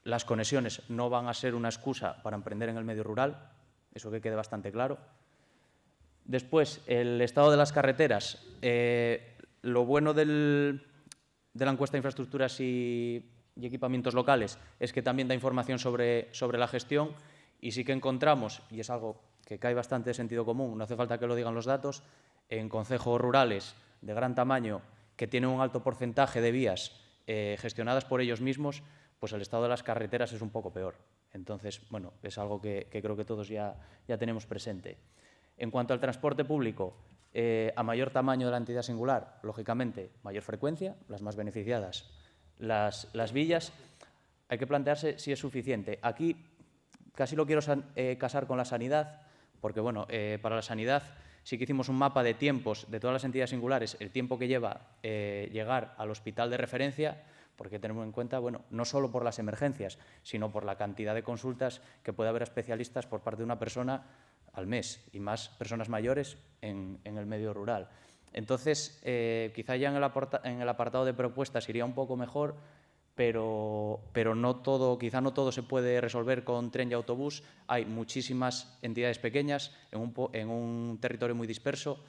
las conexiones no van a ser una excusa para emprender en el medio rural, eso que quede bastante claro. Después, el estado de las carreteras. Lo bueno de la encuesta de infraestructuras y equipamientos locales es que también da información sobre la gestión, y sí que encontramos, y es algo que cae bastante de sentido común, no hace falta que lo digan los datos, en concejos rurales de gran tamaño que tienen un alto porcentaje de vías gestionadas por ellos mismos, pues el estado de las carreteras es un poco peor. Entonces, bueno, es algo que creo que todos ya tenemos presente. En cuanto al transporte público, a mayor tamaño de la entidad singular, lógicamente, mayor frecuencia, las más beneficiadas, las villas. Hay que plantearse si es suficiente. Aquí casi lo quiero casar con la sanidad, porque, bueno, para la sanidad sí que hicimos un mapa de tiempos de todas las entidades singulares, el tiempo que lleva llegar al hospital de referencia, porque tenemos en cuenta, bueno, no solo por las emergencias, sino por la cantidad de consultas que puede haber a especialistas por parte de una persona al mes, y más personas mayores en el medio rural. Entonces, quizá ya en el apartado de propuestas iría un poco mejor, pero no todo, quizá no todo se puede resolver con tren y autobús. Hay muchísimas entidades pequeñas en un territorio muy disperso.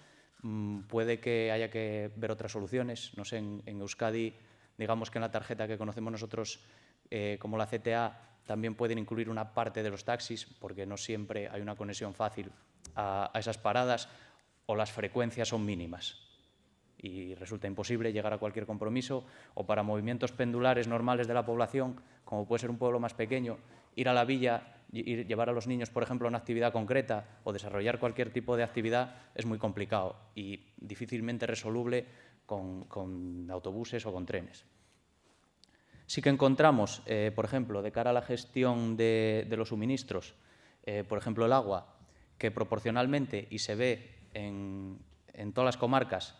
Puede que haya que ver otras soluciones. No sé, en Euskadi, digamos que en la tarjeta que conocemos nosotros como la CTA, también pueden incluir una parte de los taxis, porque no siempre hay una conexión fácil a esas paradas, o las frecuencias son mínimas y resulta imposible llegar a cualquier compromiso, o para movimientos pendulares normales de la población, como puede ser un pueblo más pequeño, ir a la villa y llevar a los niños, por ejemplo, a una actividad concreta o desarrollar cualquier tipo de actividad es muy complicado y difícilmente resoluble con autobuses o con trenes. Sí que encontramos, por ejemplo, de cara a la gestión de los suministros, por ejemplo, el agua, que proporcionalmente, y se ve en todas las comarcas,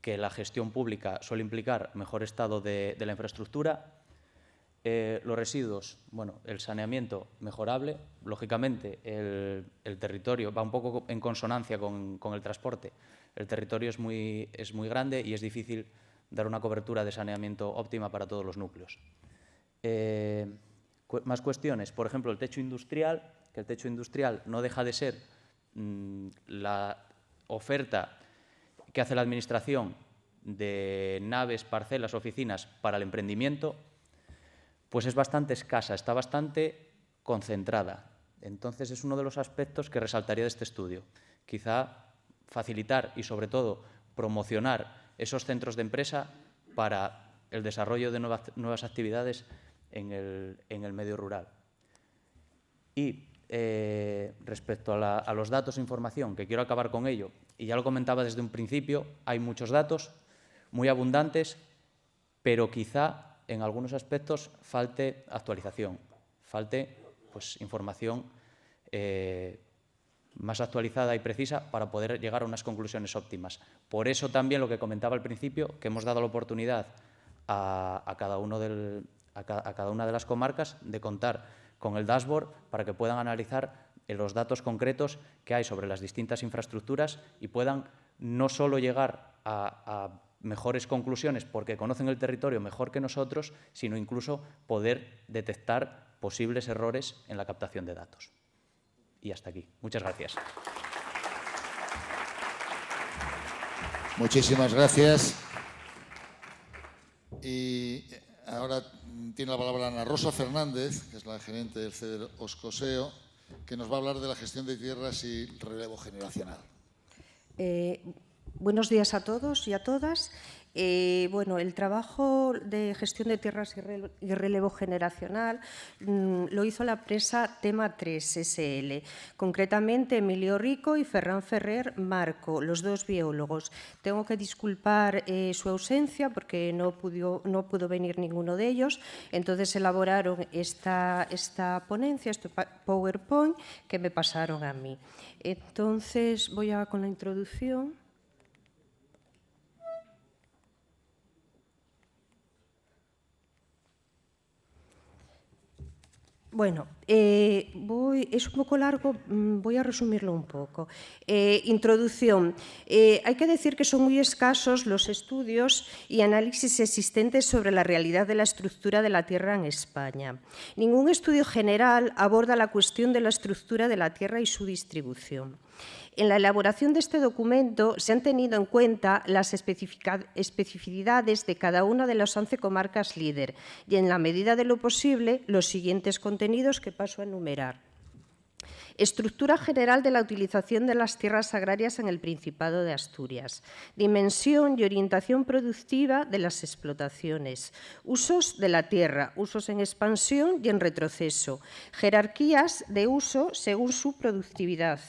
que la gestión pública suele implicar mejor estado de la infraestructura. Los residuos, bueno, el saneamiento mejorable. Lógicamente, el territorio va un poco en consonancia con el transporte. El territorio es muy grande y es difícil dar una cobertura de saneamiento óptima para todos los núcleos. Más cuestiones, por ejemplo, el techo industrial, que el techo industrial no deja de ser la oferta que hace la Administración de naves, parcelas, oficinas para el emprendimiento, pues es bastante escasa, está bastante concentrada. Entonces, es uno de los aspectos que resaltaría de este estudio. Quizá facilitar y, sobre todo, promocionar esos centros de empresa para el desarrollo de nuevas actividades en el medio rural. Y respecto a los datos e información, que quiero acabar con ello, y ya lo comentaba desde un principio, hay muchos datos muy abundantes, pero quizá en algunos aspectos falte actualización, falte pues, información más actualizada y precisa para poder llegar a unas conclusiones óptimas. Por eso también lo que comentaba al principio, que hemos dado la oportunidad a cada una de las comarcas de contar con el dashboard para que puedan analizar los datos concretos que hay sobre las distintas infraestructuras y puedan no solo llegar a mejores conclusiones porque conocen el territorio mejor que nosotros, sino incluso poder detectar posibles errores en la captación de datos. Y hasta aquí. Muchas gracias. Muchísimas gracias. Y ahora tiene la palabra Ana Rosa Fernández, que es la gerente del CEDER Oscoseo, que nos va a hablar de la gestión de tierras y relevo generacional. Buenos días a todos y a todas. Bueno, el trabajo de gestión de tierras y relevo generacional lo hizo la empresa Tema 3 SL, concretamente Emilio Rico y Ferran Ferrer Marco, los dos biólogos. Tengo que disculpar su ausencia porque no pudo venir ninguno de ellos, entonces elaboraron esta ponencia, este PowerPoint que me pasaron a mí. Entonces voy con la introducción. Bueno, es un poco largo, voy a resumirlo un poco. Introducción. Hay que decir que son muy escasos los estudios y análisis existentes sobre la realidad de la estructura de la tierra en España. Ningún estudio general aborda la cuestión de la estructura de la tierra y su distribución. En la elaboración de este documento se han tenido en cuenta las especificidades de cada una de las 11 comarcas líder y, en la medida de lo posible, los siguientes contenidos que paso a enumerar. Estructura general de la utilización de las tierras agrarias en el Principado de Asturias. Dimensión y orientación productiva de las explotaciones. Usos de la tierra, usos en expansión y en retroceso. Jerarquías de uso según su productividad.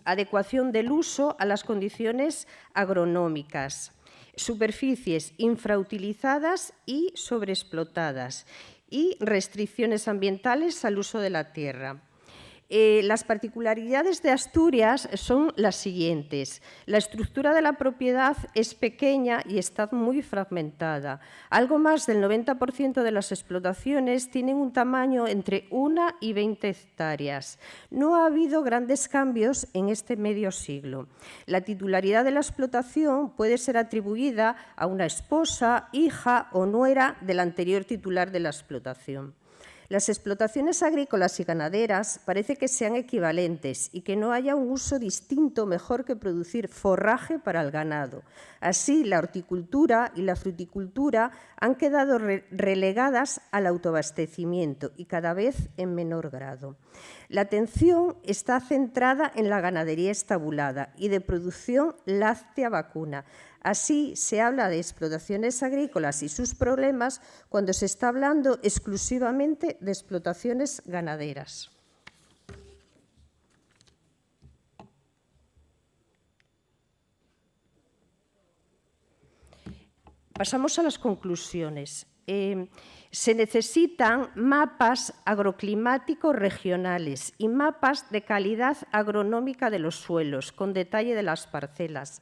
Adecuación del uso a las condiciones agronómicas, superficies infrautilizadas y sobreexplotadas y restricciones ambientales al uso de la tierra. Las particularidades de Asturias son las siguientes. La estructura de la propiedad es pequeña y está muy fragmentada. Algo más del 90% de las explotaciones tienen un tamaño entre 1 y 20 hectáreas. No ha habido grandes cambios en este medio siglo. La titularidad de la explotación puede ser atribuida a una esposa, hija o nuera del anterior titular de la explotación. Las explotaciones agrícolas y ganaderas parece que sean equivalentes y que no haya un uso distinto mejor que producir forraje para el ganado. Así, la horticultura y la fruticultura han quedado relegadas al autoabastecimiento y cada vez en menor grado. La atención está centrada en la ganadería estabulada y de producción láctea vacuna. Así, se habla de explotaciones agrícolas y sus problemas cuando se está hablando exclusivamente de explotaciones ganaderas. Pasamos a las conclusiones. Se necesitan mapas agroclimáticos regionales y mapas de calidad agronómica de los suelos, con detalle de las parcelas.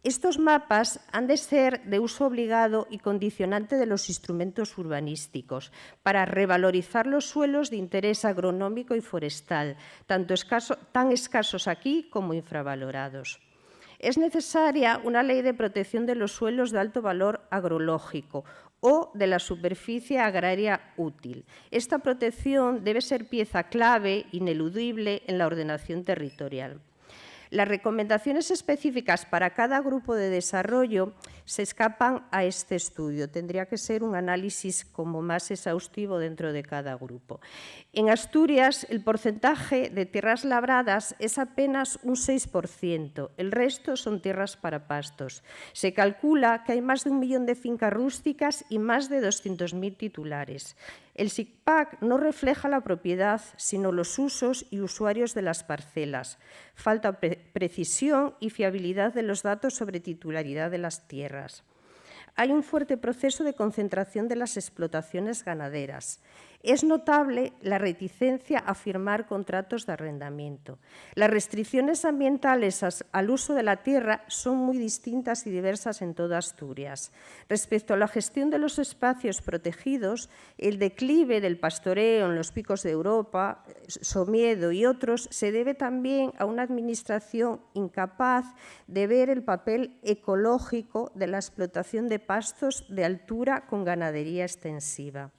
Estos mapas han de ser de uso obligado y condicionante de los instrumentos urbanísticos para revalorizar los suelos de interés agronómico y forestal, tan escasos aquí como infravalorados. Es necesaria una ley de protección de los suelos de alto valor agrológico o de la superficie agraria útil. Esta protección debe ser pieza clave, ineludible, en la ordenación territorial. Las recomendaciones específicas para cada grupo de desarrollo se escapan a este estudio. Tendría que ser un análisis como más exhaustivo dentro de cada grupo. En Asturias, el porcentaje de tierras labradas es apenas un 6%. El resto son tierras para pastos. Se calcula que hay más de 1 millón de fincas rústicas y más de 200.000 titulares. El SICPAC no refleja la propiedad, sino los usos y usuarios de las parcelas. Falta precisión y fiabilidad de los datos sobre titularidad de las tierras. Hay un fuerte proceso de concentración de las explotaciones ganaderas. Es notable la reticencia a firmar contratos de arrendamiento. Las restricciones ambientales al uso de la tierra son muy distintas y diversas en toda Asturias. Respecto a la gestión de los espacios protegidos, el declive del pastoreo en los picos de Europa, Somiedo y otros, se debe también a una administración incapaz de ver el papel ecológico de la explotación de pastos de altura con ganadería extensiva.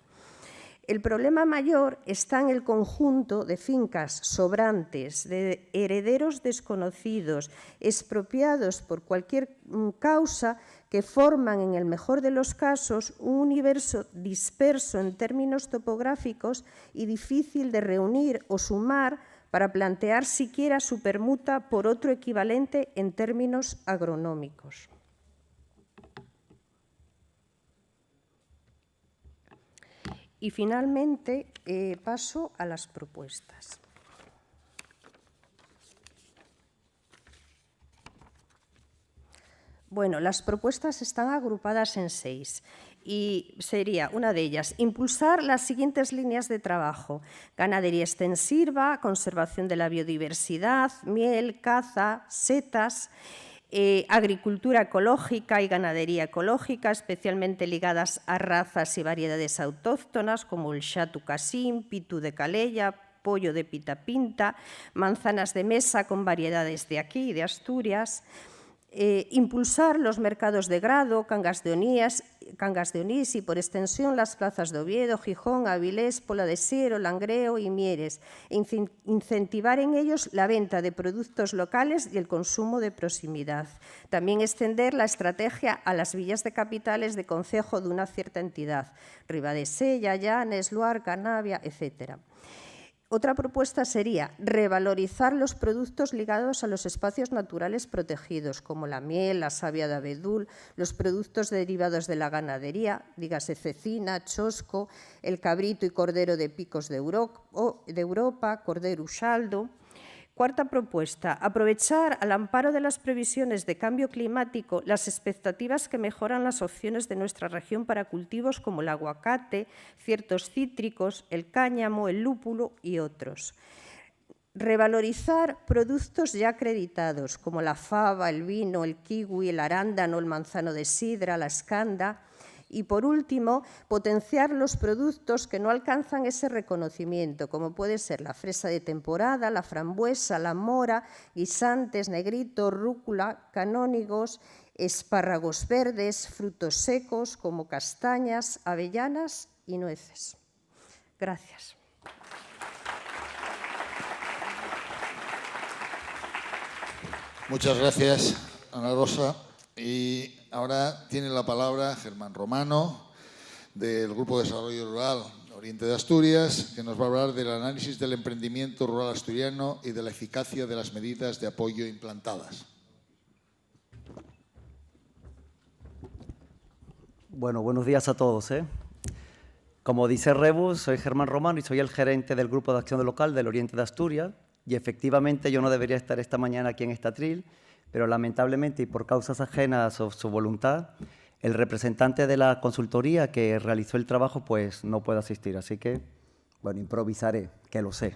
El problema mayor está en el conjunto de fincas sobrantes, de herederos desconocidos, expropiados por cualquier causa, que forman, en el mejor de los casos, un universo disperso en términos topográficos y difícil de reunir o sumar para plantear siquiera su permuta por otro equivalente en términos agronómicos. Y finalmente paso a las propuestas. Bueno, las propuestas están agrupadas en 6 y sería una de ellas impulsar las siguientes líneas de trabajo: ganadería extensiva, conservación de la biodiversidad, miel, caza, setas, agricultura ecológica y ganadería ecológica, especialmente ligadas a razas y variedades autóctonas como el xatu casín, pitu de Calella, pollo de Pitapinta, manzanas de mesa con variedades de aquí, de Asturias. Impulsar los mercados de grado, Cangas de Onís y, por extensión, las plazas de Oviedo, Gijón, Avilés, Pola de Siero, Langreo y Mieres, e incentivar en ellos la venta de productos locales y el consumo de proximidad. También extender la estrategia a las villas de capitales de concejo de una cierta entidad, Ribadesella, Llanes, Luarca, Navia, etc. Otra propuesta sería revalorizar los productos ligados a los espacios naturales protegidos, como la miel, la savia de abedul, los productos derivados de la ganadería, dígase cecina, chosco, el cabrito y cordero de picos de Europa, cordero uxaldo. Cuarta propuesta, aprovechar al amparo de las previsiones de cambio climático las expectativas que mejoran las opciones de nuestra región para cultivos como el aguacate, ciertos cítricos, el cáñamo, el lúpulo y otros. Revalorizar productos ya acreditados como la fava, el vino, el kiwi, el arándano, el manzano de sidra, la escanda. Y, por último, potenciar los productos que no alcanzan ese reconocimiento, como puede ser la fresa de temporada, la frambuesa, la mora, guisantes, negrito, rúcula, canónigos, espárragos verdes, frutos secos como castañas, avellanas y nueces. Gracias. Muchas gracias, Ana Rosa. Y ahora tiene la palabra Germán Romano, del Grupo de Desarrollo Rural Oriente de Asturias, que nos va a hablar del análisis del emprendimiento rural asturiano y de la eficacia de las medidas de apoyo implantadas. Bueno, buenos días a todos. Como dice Rebus, soy Germán Romano y soy el gerente del Grupo de Acción Local del Oriente de Asturias, y efectivamente yo no debería estar esta mañana aquí en esta atril, pero lamentablemente y por causas ajenas a su voluntad, el representante de la consultoría que realizó el trabajo pues no puede asistir, así que, bueno, improvisaré, que lo sé.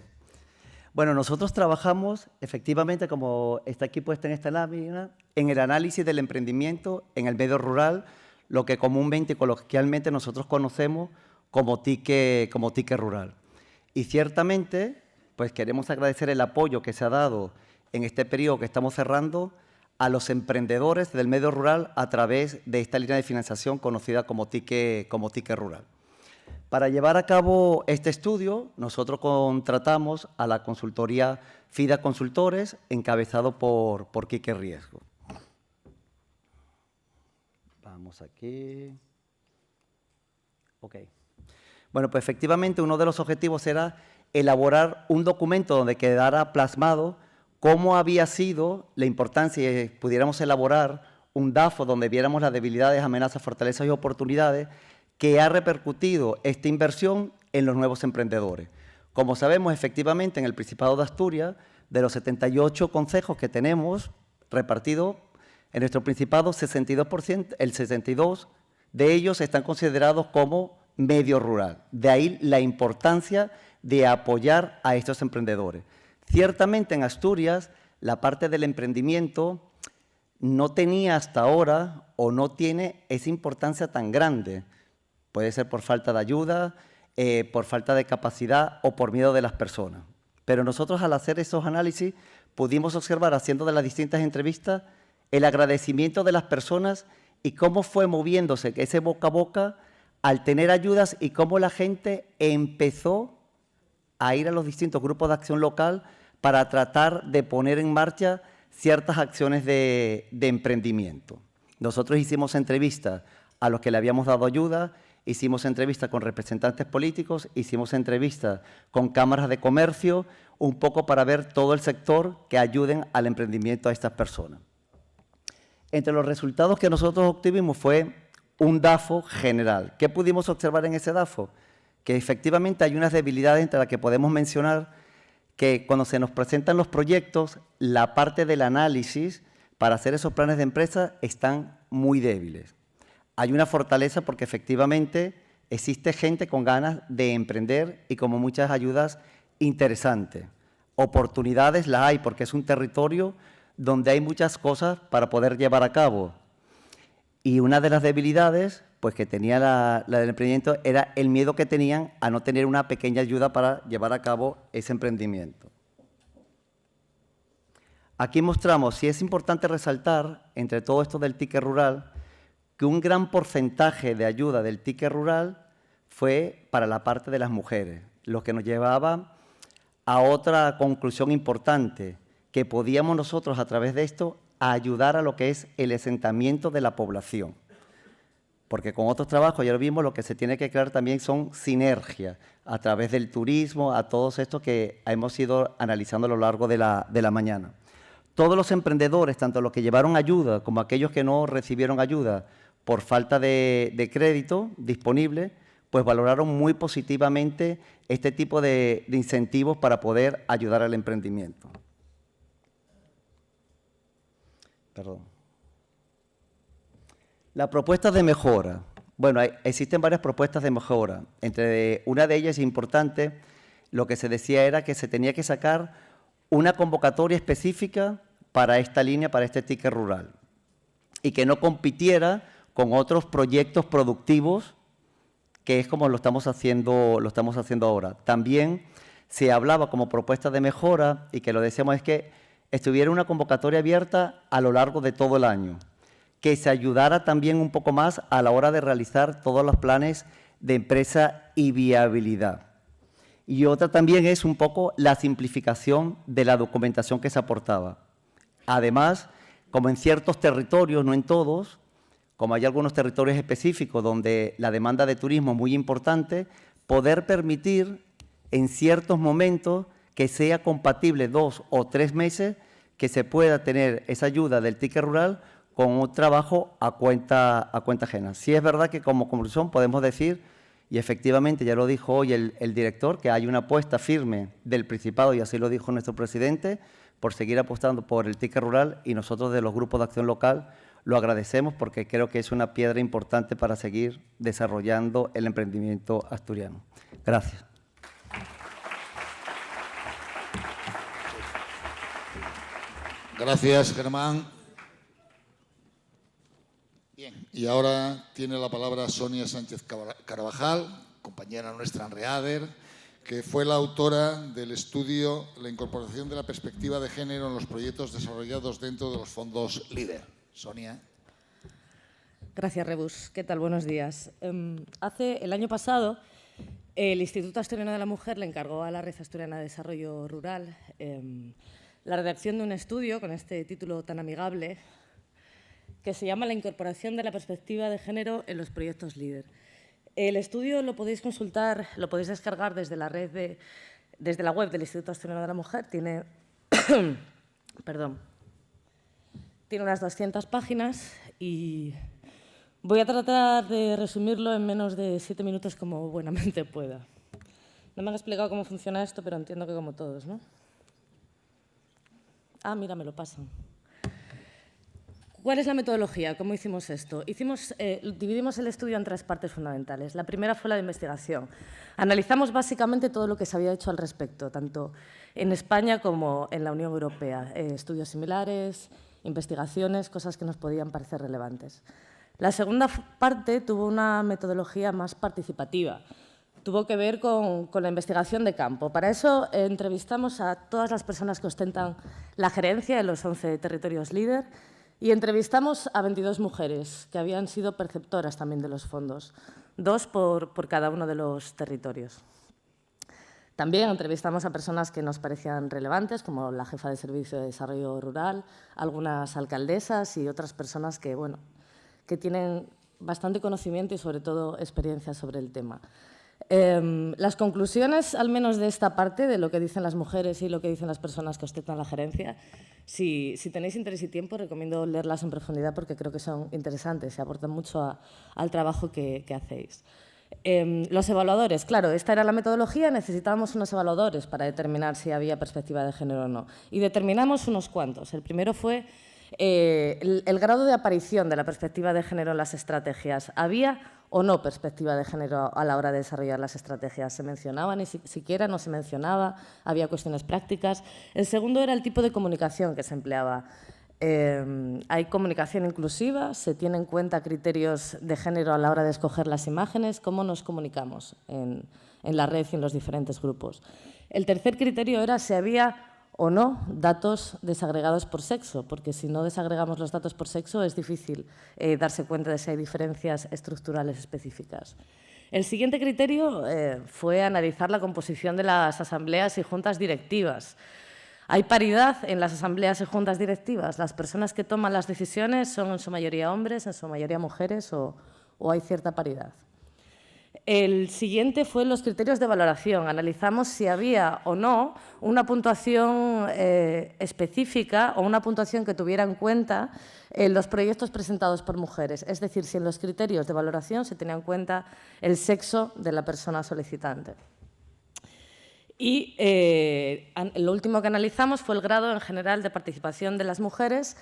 Bueno, nosotros trabajamos efectivamente, como está aquí puesta en esta lámina, en el análisis del emprendimiento en el medio rural, lo que comúnmente y coloquialmente nosotros conocemos como tique rural. Y ciertamente, pues queremos agradecer el apoyo que se ha dado en este periodo que estamos cerrando a los emprendedores del medio rural a través de esta línea de financiación conocida como tique rural. Para llevar a cabo este estudio, nosotros contratamos a la consultoría FIDA Consultores, encabezado por Quique Riesgo. Vamos aquí. Ok. Bueno, pues efectivamente uno de los objetivos era elaborar un documento donde quedara plasmado cómo había sido la importancia y pudiéramos elaborar un DAFO donde viéramos las debilidades, amenazas, fortalezas y oportunidades que ha repercutido esta inversión en los nuevos emprendedores. Como sabemos, efectivamente, en el Principado de Asturias, de los 78 concejos que tenemos repartidos en nuestro Principado, el 62% de ellos están considerados como medio rural. De ahí la importancia de apoyar a estos emprendedores. Ciertamente en Asturias la parte del emprendimiento no tenía hasta ahora o no tiene esa importancia tan grande. Puede ser por falta de ayuda, por falta de capacidad o por miedo de las personas. Pero nosotros al hacer esos análisis pudimos observar, haciendo de las distintas entrevistas, el agradecimiento de las personas y cómo fue moviéndose ese boca a boca al tener ayudas y cómo la gente empezó a ir a los distintos grupos de acción local para tratar de poner en marcha ciertas acciones de emprendimiento. Nosotros hicimos entrevistas a los que le habíamos dado ayuda, hicimos entrevistas con representantes políticos, hicimos entrevistas con cámaras de comercio, un poco para ver todo el sector que ayuden al emprendimiento a estas personas. Entre los resultados que nosotros obtuvimos fue un DAFO general. ¿Qué pudimos observar en ese DAFO? Que efectivamente hay unas debilidades entre las que podemos mencionar que cuando se nos presentan los proyectos, la parte del análisis para hacer esos planes de empresa están muy débiles. Hay una fortaleza porque efectivamente existe gente con ganas de emprender y como muchas ayudas interesantes. Oportunidades las hay porque es un territorio donde hay muchas cosas para poder llevar a cabo. Y una de las debilidades pues, que tenía la del emprendimiento era el miedo que tenían a no tener una pequeña ayuda para llevar a cabo ese emprendimiento. Aquí mostramos, sí es importante resaltar, entre todo esto del ticket rural, que un gran porcentaje de ayuda del ticket rural fue para la parte de las mujeres, lo que nos llevaba a otra conclusión importante, que podíamos nosotros a través de esto ayudar a lo que es el asentamiento de la población. Porque con otros trabajos, ya lo vimos, lo que se tiene que crear también son sinergias a través del turismo, a todos estos que hemos ido analizando a lo largo de la mañana. Todos los emprendedores, tanto los que llevaron ayuda como aquellos que no recibieron ayuda por falta de crédito disponible, pues valoraron muy positivamente este tipo de incentivos para poder ayudar al emprendimiento. Perdón. Las propuestas de mejora. Bueno, existen varias propuestas de mejora. Entre una de ellas importante, lo que se decía era que se tenía que sacar una convocatoria específica para esta línea, para este ticket rural, y que no compitiera con otros proyectos productivos, que es como lo estamos haciendo ahora. También se hablaba como propuesta de mejora, y que lo decíamos, es que estuviera una convocatoria abierta a lo largo de todo el año, que se ayudara también un poco más a la hora de realizar todos los planes de empresa y viabilidad. Y otra también es un poco la simplificación de la documentación que se aportaba. Además, como en ciertos territorios, no en todos, como hay algunos territorios específicos donde la demanda de turismo es muy importante, poder permitir en ciertos momentos que sea compatible 2 o 3 meses que se pueda tener esa ayuda del ticket rural con un trabajo a cuenta ajena. Sí es verdad que como conclusión podemos decir, y efectivamente ya lo dijo hoy el director, que hay una apuesta firme del Principado, y así lo dijo nuestro presidente, por seguir apostando por el ticket rural, y nosotros de los grupos de acción local lo agradecemos porque creo que es una piedra importante para seguir desarrollando el emprendimiento asturiano. Gracias. Gracias, Germán. Bien, y ahora tiene la palabra Sonia Sánchez Carvajal, compañera nuestra en READER, que fue la autora del estudio La incorporación de la perspectiva de género en los proyectos desarrollados dentro de los fondos LEADER. Sonia. Gracias, Rebus. ¿Qué tal? Buenos días. El año pasado, el Instituto Asturiano de la Mujer le encargó a la Red Asturiana de Desarrollo Rural la redacción de un estudio con este título tan amigable que se llama La incorporación de la perspectiva de género en los proyectos LEADER. El estudio lo podéis consultar, lo podéis descargar desde la web del Instituto Asturiano de la Mujer. Tiene, tiene unas 200 páginas y voy a tratar de resumirlo en menos de 7 minutos como buenamente pueda. No me han explicado cómo funciona esto, pero entiendo que como todos, ¿no? Ah, mira, me lo pasan. ¿Cuál es la metodología? ¿Cómo hicimos esto? Dividimos el estudio en 3 partes fundamentales. La primera fue la de investigación. Analizamos básicamente todo lo que se había hecho al respecto, tanto en España como en la Unión Europea. Estudios similares, investigaciones, cosas que nos podían parecer relevantes. La segunda parte tuvo una metodología más participativa. Tuvo que ver con la investigación de campo. Para eso entrevistamos a todas las personas que ostentan la gerencia en los 11 territorios líder y entrevistamos a 22 mujeres que habían sido perceptoras también de los fondos, 2 por cada uno de los territorios. También entrevistamos a personas que nos parecían relevantes, como la jefa de Servicio de Desarrollo Rural, algunas alcaldesas y otras personas que, bueno, que tienen bastante conocimiento y, sobre todo, experiencia sobre el tema. Las conclusiones, al menos de esta parte, de lo que dicen las mujeres y lo que dicen las personas que ostentan la gerencia, si tenéis interés y tiempo, recomiendo leerlas en profundidad porque creo que son interesantes y aportan mucho al trabajo que hacéis. Los evaluadores, claro, esta era la metodología, necesitábamos unos evaluadores para determinar si había perspectiva de género o no. Y determinamos unos cuantos. El primero fue el grado de aparición de la perspectiva de género en las estrategias. ¿Había o no perspectiva de género a la hora de desarrollar las estrategias? ¿Se mencionaba ni siquiera? ¿No se mencionaba? ¿Había cuestiones prácticas? El segundo era el tipo de comunicación que se empleaba. Hay comunicación inclusiva, se tienen en cuenta criterios de género a la hora de escoger las imágenes, cómo nos comunicamos en la red y en los diferentes grupos. El tercer criterio era si había o no datos desagregados por sexo, porque si no desagregamos los datos por sexo es difícil darse cuenta de si hay diferencias estructurales específicas. El siguiente criterio fue analizar la composición de las asambleas y juntas directivas. ¿Hay paridad en las asambleas y juntas directivas? ¿Las personas que toman las decisiones son en su mayoría hombres, en su mayoría mujeres o hay cierta paridad? El siguiente fue los criterios de valoración. Analizamos si había o no una puntuación específica o una puntuación que tuviera en cuenta los proyectos presentados por mujeres. Es decir, si en los criterios de valoración se tenía en cuenta el sexo de la persona solicitante. Y lo último que analizamos fue el grado en general de participación de las mujeres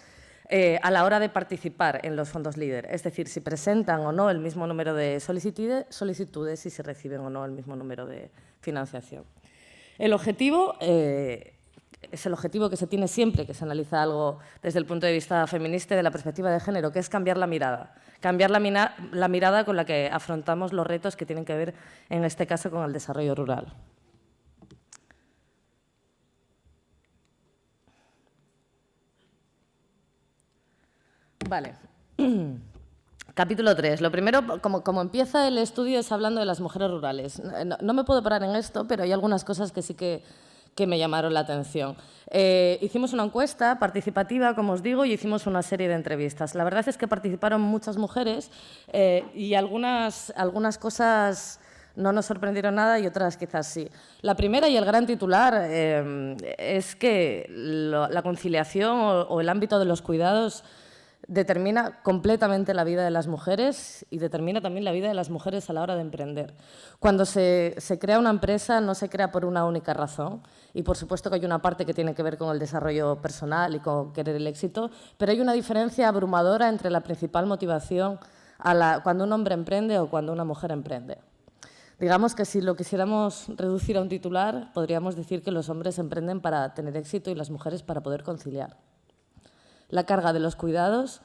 a la hora de participar en los fondos líder, es decir, si presentan o no el mismo número de solicitudes y si reciben o no el mismo número de financiación. El objetivo es el objetivo que se tiene siempre que se analiza algo desde el punto de vista feminista y de la perspectiva de género, que es cambiar la mirada con la que afrontamos los retos que tienen que ver, en este caso, con el desarrollo rural. Vale. Capítulo 3. Lo primero, como empieza el estudio, es hablando de las mujeres rurales. No me puedo parar en esto, pero hay algunas cosas que sí que me llamaron la atención. Hicimos una encuesta participativa, como os digo, y hicimos una serie de entrevistas. La verdad es que participaron muchas mujeres y algunas cosas no nos sorprendieron nada y otras quizás sí. La primera y el gran titular es que la conciliación o el ámbito de los cuidados determina completamente la vida de las mujeres y determina también la vida de las mujeres a la hora de emprender. Cuando se crea una empresa no se crea por una única razón y por supuesto que hay una parte que tiene que ver con el desarrollo personal y con querer el éxito, pero hay una diferencia abrumadora entre la principal motivación cuando un hombre emprende o cuando una mujer emprende. Digamos que si lo quisiéramos reducir a un titular, podríamos decir que los hombres emprenden para tener éxito y las mujeres para poder conciliar. La carga de los cuidados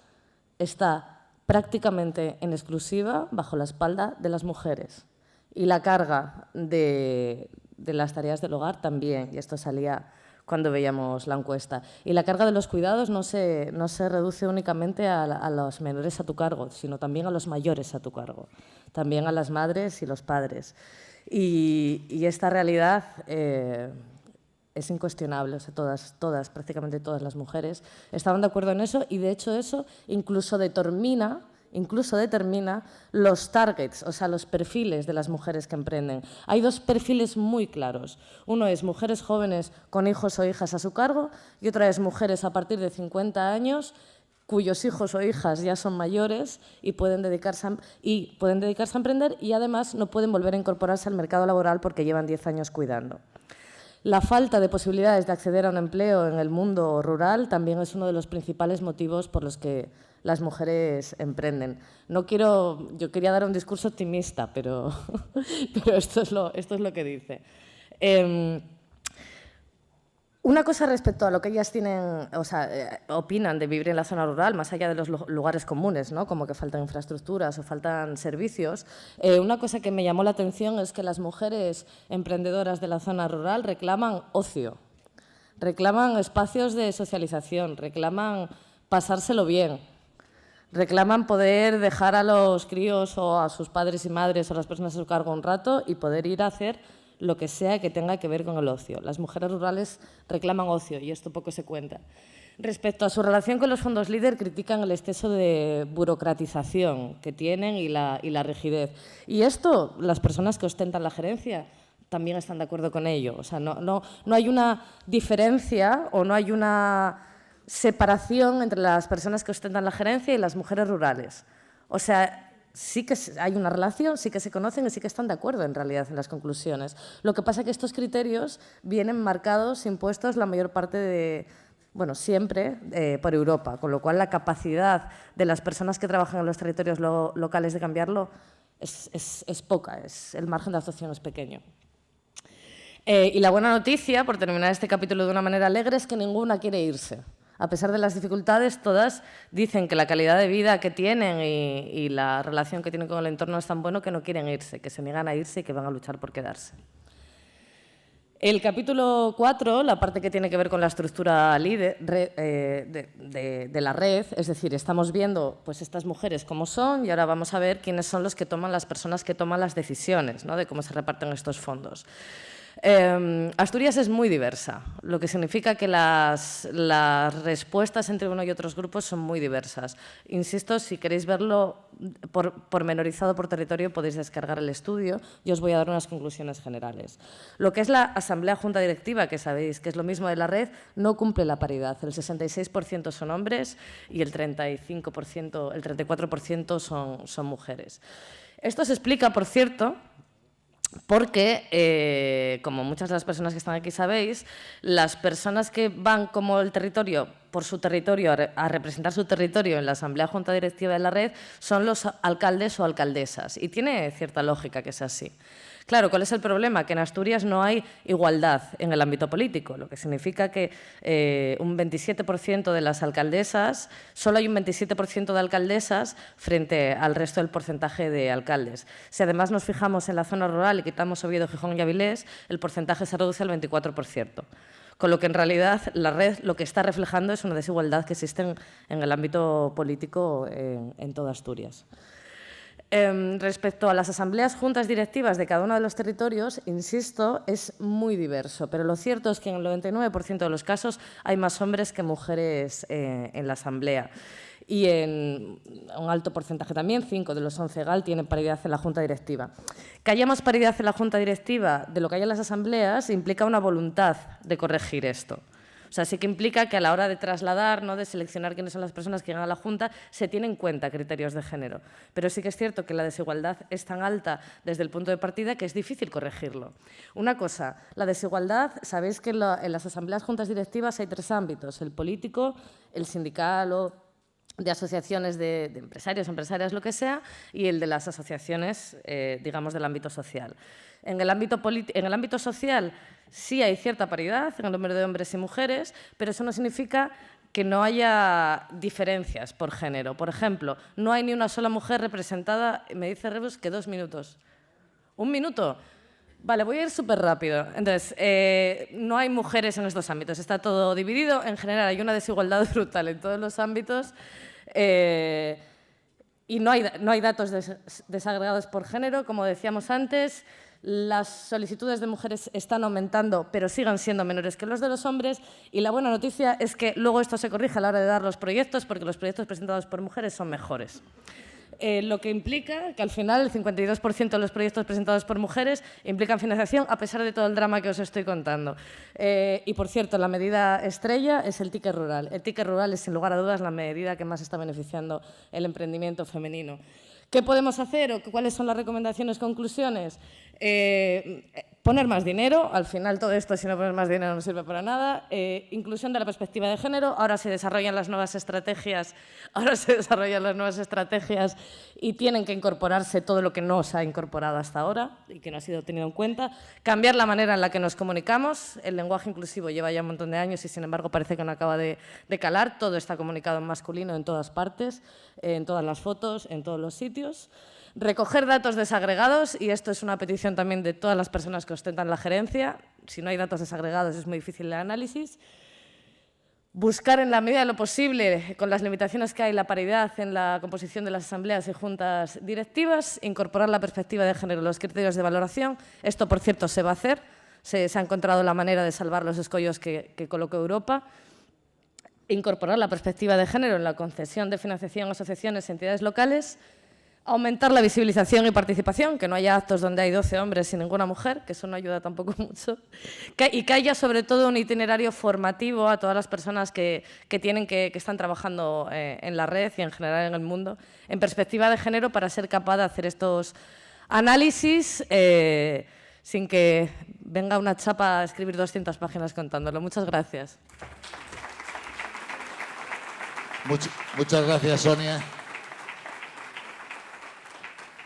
está prácticamente en exclusiva bajo la espalda de las mujeres y la carga de las tareas del hogar también, y esto salía cuando veíamos la encuesta. Y la carga de los cuidados no se reduce únicamente a los menores a tu cargo, sino también a los mayores a tu cargo, también a las madres y los padres. Y esta realidad es incuestionable, o sea, prácticamente todas las mujeres estaban de acuerdo en eso y de hecho eso incluso determina los targets, o sea, los perfiles de las mujeres que emprenden. Hay 2 perfiles muy claros. Uno es mujeres jóvenes con hijos o hijas a su cargo y otra es mujeres a partir de 50 años cuyos hijos o hijas ya son mayores y pueden dedicarse a emprender y además no pueden volver a incorporarse al mercado laboral porque llevan 10 años cuidando. La falta de posibilidades de acceder a un empleo en el mundo rural también es uno de los principales motivos por los que las mujeres emprenden. Yo quería dar un discurso optimista, pero esto es lo que dice. Una cosa respecto a lo que ellas opinan de vivir en la zona rural, más allá de los lugares comunes, ¿no? Como que faltan infraestructuras o faltan servicios, una cosa que me llamó la atención es que las mujeres emprendedoras de la zona rural reclaman ocio, reclaman espacios de socialización, reclaman pasárselo bien, reclaman poder dejar a los críos o a sus padres y madres o a las personas a su cargo un rato y poder ir a hacer lo que sea que tenga que ver con el ocio. Las mujeres rurales reclaman ocio y esto poco se cuenta. Respecto a su relación con los fondos LEADER, critican el exceso de burocratización que tienen y la rigidez. Y esto, las personas que ostentan la gerencia también están de acuerdo con ello. O sea, no hay una diferencia o no hay una separación entre las personas que ostentan la gerencia y las mujeres rurales. O sea, sí que hay una relación, sí que se conocen y sí que están de acuerdo en realidad en las conclusiones. Lo que pasa es que estos criterios vienen marcados, impuestos la mayor parte de, siempre por Europa, con lo cual la capacidad de las personas que trabajan en los territorios locales de cambiarlo es poca, el margen de actuación es pequeño. Y la buena noticia, por terminar este capítulo de una manera alegre, es que ninguna quiere irse. A pesar de las dificultades, todas dicen que la calidad de vida que tienen y la relación que tienen con el entorno es tan bueno que no quieren irse, que se niegan a irse y que van a luchar por quedarse. El capítulo 4, la parte que tiene que ver con la estructura de la red, es decir, estamos viendo pues, estas mujeres cómo son y ahora vamos a ver quiénes son las personas que toman las decisiones, ¿no? De cómo se reparten estos fondos. Asturias es muy diversa, lo que significa que las respuestas entre uno y otros grupos son muy diversas. Insisto, si queréis verlo pormenorizado por territorio, podéis descargar el estudio y os voy a dar unas conclusiones generales. Lo que es la Asamblea Junta Directiva, que sabéis que es lo mismo de la red, no cumple la paridad. El 66% son hombres y el 34% son mujeres. Esto se explica, por cierto, porque, como muchas de las personas que están aquí sabéis, las personas que van como el territorio, por su territorio, a representar su territorio en la Asamblea Junta Directiva de la red, son los alcaldes o alcaldesas. Y tiene cierta lógica que sea así. Claro, ¿cuál es el problema? Que en Asturias no hay igualdad en el ámbito político, lo que significa que un 27% de las alcaldesas, solo hay un 27% de alcaldesas frente al resto del porcentaje de alcaldes. Si además nos fijamos en la zona rural y quitamos Oviedo, Gijón y Avilés, el porcentaje se reduce al 24%. Con lo que en realidad la red lo que está reflejando es una desigualdad que existe en el ámbito político en toda Asturias. Respecto a las asambleas juntas directivas de cada uno de los territorios, insisto, es muy diverso, pero lo cierto es que en el 99% de los casos hay más hombres que mujeres en la asamblea. Y en un alto porcentaje también, 5 de los 11 GAL tienen paridad en la junta directiva. Que haya más paridad en la junta directiva de lo que hay en las asambleas implica una voluntad de corregir esto. O sea, sí que implica que a la hora de trasladar, ¿no?, de seleccionar quiénes son las personas que llegan a la Junta, se tienen en cuenta criterios de género. Pero sí que es cierto que la desigualdad es tan alta desde el punto de partida que es difícil corregirlo. Una cosa, la desigualdad, sabéis que en las asambleas juntas directivas hay 3 ámbitos, el político, el sindical o de asociaciones de empresarios, empresarias, lo que sea, y el de las asociaciones, digamos, del ámbito social. En el ámbito social sí hay cierta paridad en el número de hombres y mujeres, pero eso no significa que no haya diferencias por género. Por ejemplo, no hay ni una sola mujer representada, me dice Rebus que 2 minutos. ¿1 minuto? Vale, voy a ir súper rápido. Entonces, no hay mujeres en estos ámbitos, está todo dividido. En general hay una desigualdad brutal en todos los ámbitos y no hay datos desagregados por género, como decíamos antes. Las solicitudes de mujeres están aumentando, pero siguen siendo menores que los de los hombres. Y la buena noticia es que luego esto se corrige a la hora de dar los proyectos, porque los proyectos presentados por mujeres son mejores. Lo que implica que al final el 52% de los proyectos presentados por mujeres implican financiación, a pesar de todo el drama que os estoy contando. Y, por cierto, la medida estrella es el ticket rural. El ticket rural es, sin lugar a dudas, la medida que más está beneficiando el emprendimiento femenino. ¿Qué podemos hacer o cuáles son las recomendaciones, conclusiones? Poner más dinero, al final todo esto si no pones más dinero no sirve para nada. Inclusión de la perspectiva de género, ahora se desarrollan las nuevas estrategias, y tienen que incorporarse todo lo que no se ha incorporado hasta ahora y que no ha sido tenido en cuenta. Cambiar la manera en la que nos comunicamos, el lenguaje inclusivo lleva ya un montón de años y sin embargo parece que no acaba de calar, todo está comunicado en masculino en todas partes, en todas las fotos, en todos los sitios. Recoger datos desagregados, y esto es una petición también de todas las personas que ostentan la gerencia. Si no hay datos desagregados es muy difícil el análisis. Buscar en la medida de lo posible, con las limitaciones que hay, la paridad en la composición de las asambleas y juntas directivas. Incorporar la perspectiva de género en los criterios de valoración. Esto, por cierto, se va a hacer. Se ha encontrado la manera de salvar los escollos que colocó Europa. Incorporar la perspectiva de género en la concesión de financiación a asociaciones y entidades locales. Aumentar la visibilización y participación, que no haya actos donde hay 12 hombres y ninguna mujer, que eso no ayuda tampoco mucho. Y que haya sobre todo un itinerario formativo a todas las personas que están trabajando en la red y en general en el mundo, en perspectiva de género, para ser capaz de hacer estos análisis sin que venga una chapa a escribir 200 páginas contándolo. Muchas gracias. Muchas gracias, Sonia.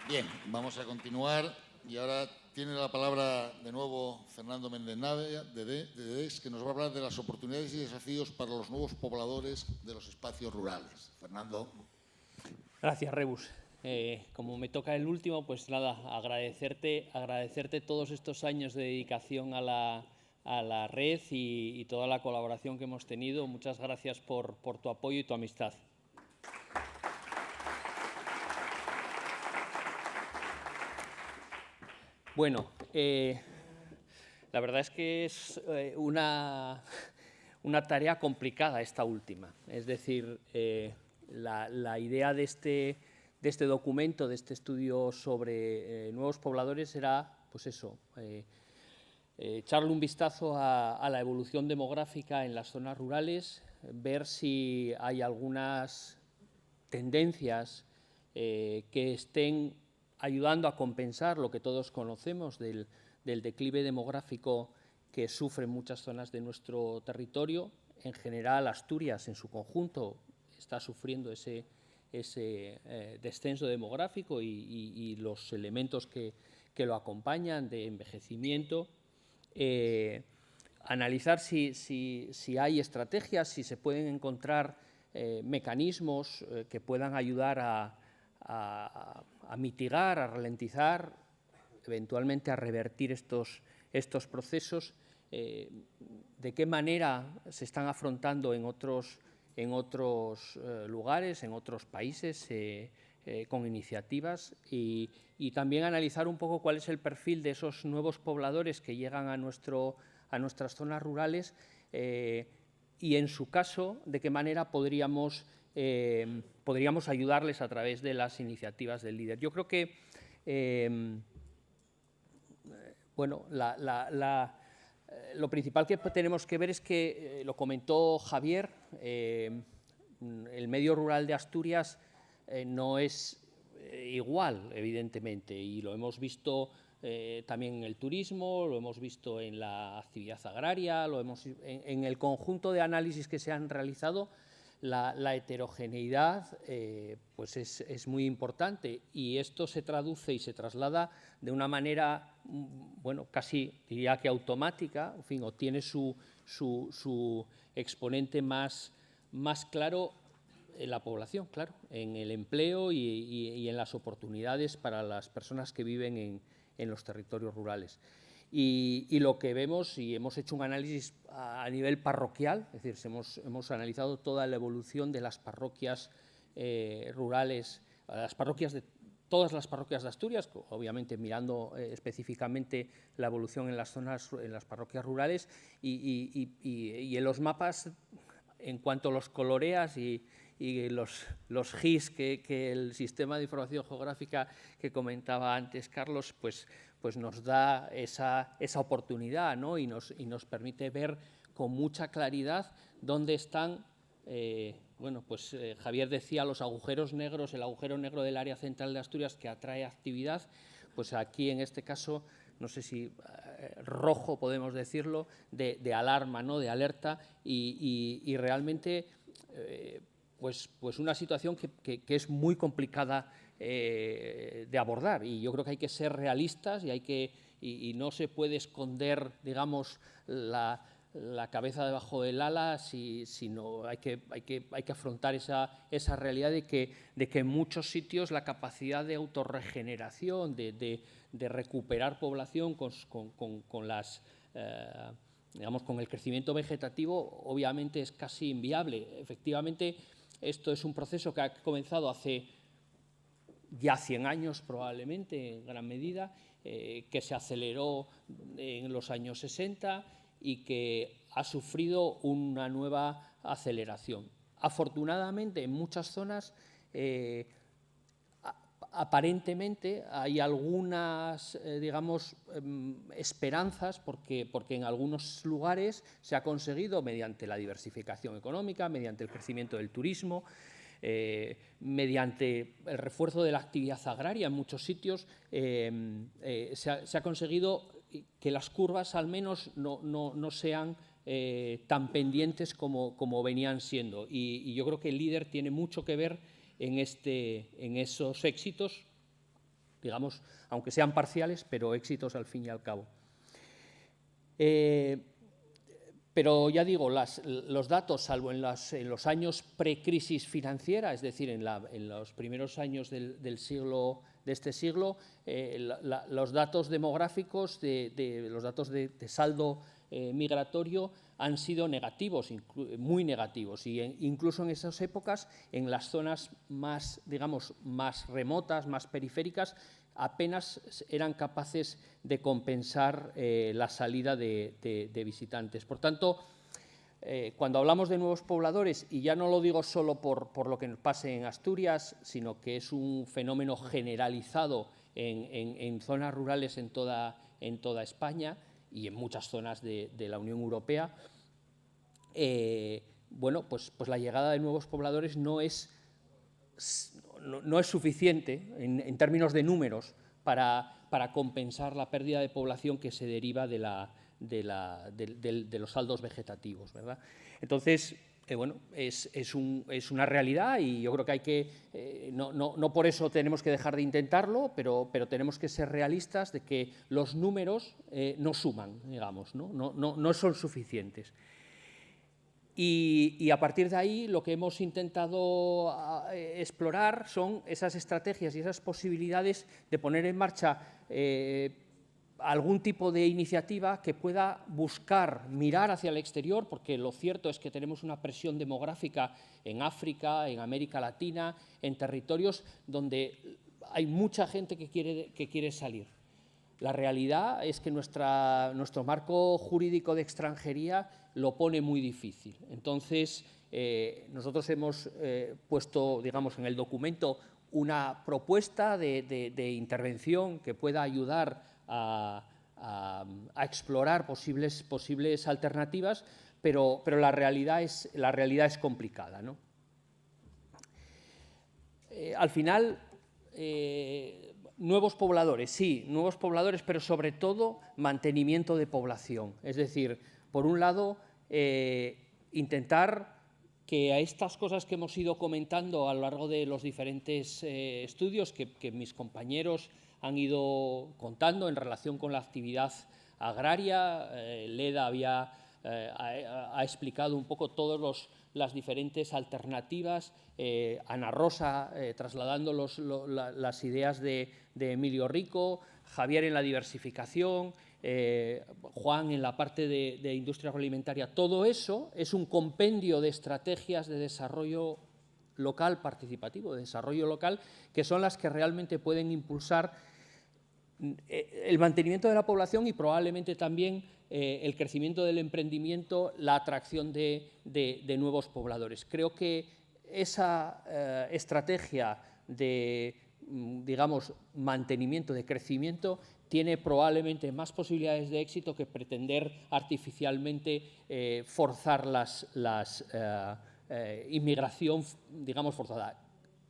Bien, vamos a continuar y ahora tiene la palabra de nuevo Fernando Méndez Navia, de DES, que nos va a hablar de las oportunidades y desafíos para los nuevos pobladores de los espacios rurales. Fernando. Gracias, Rebus. Como me toca el último, pues nada, agradecerte todos estos años de dedicación a la red y toda la colaboración que hemos tenido. Muchas gracias por tu apoyo y tu amistad. Bueno, la verdad es que es una tarea complicada esta última. Es decir, la idea de este documento, de este estudio sobre nuevos pobladores era, pues eso, echarle un vistazo a la evolución demográfica en las zonas rurales, ver si hay algunas tendencias que estén ayudando a compensar lo que todos conocemos del declive demográfico que sufren muchas zonas de nuestro territorio. En general, Asturias en su conjunto está sufriendo ese descenso demográfico y los elementos que lo acompañan de envejecimiento. Analizar si hay estrategias, si se pueden encontrar mecanismos que puedan ayudar a mitigar, a ralentizar, eventualmente a revertir estos procesos, de qué manera se están afrontando en otros lugares, en otros países, con iniciativas, y también analizar un poco cuál es el perfil de esos nuevos pobladores que llegan a nuestras zonas rurales y, en su caso, de qué manera podríamos ayudarles a través de las iniciativas del líder. Yo creo que bueno, lo principal que tenemos que ver es que, lo comentó Javier, el medio rural de Asturias no es igual, evidentemente, y lo hemos visto también en el turismo, lo hemos visto en la actividad agraria, en el conjunto de análisis que se han realizado. La heterogeneidad pues es muy importante, y esto se traduce y se traslada de una manera, bueno, casi diría que automática, en fin, o tiene su exponente más claro en la población, claro, en el empleo y en las oportunidades para las personas que viven en los territorios rurales. Y lo que vemos, y hemos hecho un análisis a nivel parroquial, es decir, hemos analizado toda la evolución de las parroquias rurales, todas las parroquias de Asturias, obviamente mirando específicamente la evolución en las parroquias rurales, y en los mapas, en cuanto los coloreas y los GIS que el sistema de información geográfica que comentaba antes Carlos, pues nos da esa oportunidad, ¿no? y nos permite ver con mucha claridad dónde están, bueno, pues Javier decía los agujeros negros, el agujero negro del área central de Asturias que atrae actividad, pues aquí en este caso no sé si rojo podemos decirlo, de alarma, ¿no? De alerta y realmente pues una situación que es muy complicada de abordar, y yo creo que hay que ser realistas y no se puede esconder, digamos, la cabeza debajo del ala, sino hay que afrontar esa realidad de que en muchos sitios la capacidad de autorregeneración, de recuperar población digamos, con el crecimiento vegetativo, obviamente es casi inviable. Efectivamente, esto es un proceso que ha comenzado hace ya 100 años probablemente, en gran medida, que se aceleró en los años 60 y que ha sufrido una nueva aceleración. Afortunadamente, en muchas zonas, aparentemente hay algunas, digamos, esperanzas porque en algunos lugares se ha conseguido, mediante la diversificación económica, mediante el crecimiento del turismo, mediante el refuerzo de la actividad agraria en muchos sitios, se ha conseguido que las curvas al menos no sean tan pendientes como venían siendo. Y yo creo que el líder tiene mucho que ver en esos éxitos, digamos, aunque sean parciales, pero éxitos al fin y al cabo. Pero ya digo, los datos, salvo en los años precrisis financiera, es decir, en los primeros años de este siglo, los datos demográficos, los datos de saldo migratorio han sido negativos, muy negativos, y incluso en esas épocas, en las zonas más, digamos, más remotas, más periféricas, apenas eran capaces de compensar la salida de visitantes. Por tanto, cuando hablamos de nuevos pobladores, y ya no lo digo solo por lo que pase en Asturias, sino que es un fenómeno generalizado en zonas rurales en toda España y en muchas zonas de la Unión Europea, bueno, pues la llegada de nuevos pobladores no es suficiente en términos de números para compensar la pérdida de población que se deriva de los saldos vegetativos, ¿verdad? Entonces, bueno, es una realidad, y yo creo que no por eso tenemos que dejar de intentarlo, pero tenemos que ser realistas de que los números no suman, digamos, no son suficientes. Y a partir de ahí lo que hemos intentado explorar son esas estrategias y esas posibilidades de poner en marcha algún tipo de iniciativa que pueda buscar mirar hacia el exterior, porque lo cierto es que tenemos una presión demográfica en África, en América Latina, en territorios donde hay mucha gente que quiere salir. La realidad es que nuestro marco jurídico de extranjería lo pone muy difícil. Entonces, nosotros hemos puesto, digamos, en el documento una propuesta de intervención que pueda ayudar a explorar posibles alternativas, pero la realidad es complicada, ¿no? Al final, nuevos pobladores, sí, nuevos pobladores, pero sobre todo mantenimiento de población. Es decir, por un lado, intentar que a estas cosas que hemos ido comentando a lo largo de los diferentes estudios que mis compañeros han ido contando en relación con la actividad agraria, Leda ha explicado un poco todas las diferentes alternativas, Ana Rosa trasladando las ideas de Emilio Rico, Javier en la diversificación, Juan en la parte de industria agroalimentaria. Todo eso es un compendio de estrategias de desarrollo local participativo, de desarrollo local, que son las que realmente pueden impulsar el mantenimiento de la población y probablemente también el crecimiento del emprendimiento, la atracción de nuevos pobladores. Creo que esa estrategia de, digamos, mantenimiento, de crecimiento, tiene probablemente más posibilidades de éxito que pretender artificialmente forzar inmigración, digamos, forzada.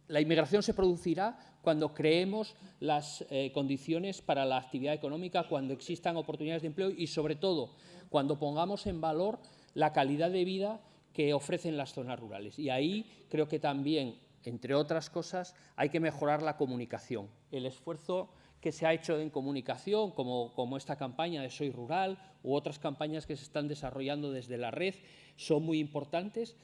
La inmigración se producirá cuando creemos las condiciones para la actividad económica, cuando existan oportunidades de empleo y, sobre todo, cuando pongamos en valor la calidad de vida que ofrecen las zonas rurales. Y ahí creo que también, entre otras cosas, hay que mejorar la comunicación. El esfuerzo que se ha hecho en comunicación, como esta campaña de Soy Rural u otras campañas que se están desarrollando desde la red, son muy importantes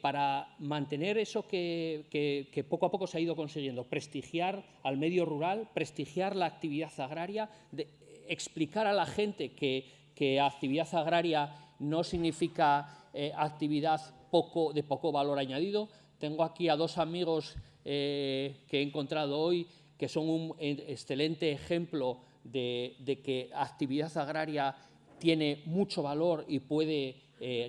para mantener eso que poco a poco se ha ido consiguiendo, prestigiar al medio rural, prestigiar la actividad agraria, explicar a la gente que actividad agraria no significa actividad de poco valor añadido. Tengo aquí a dos amigos que he encontrado hoy que son un excelente ejemplo de que actividad agraria tiene mucho valor y puede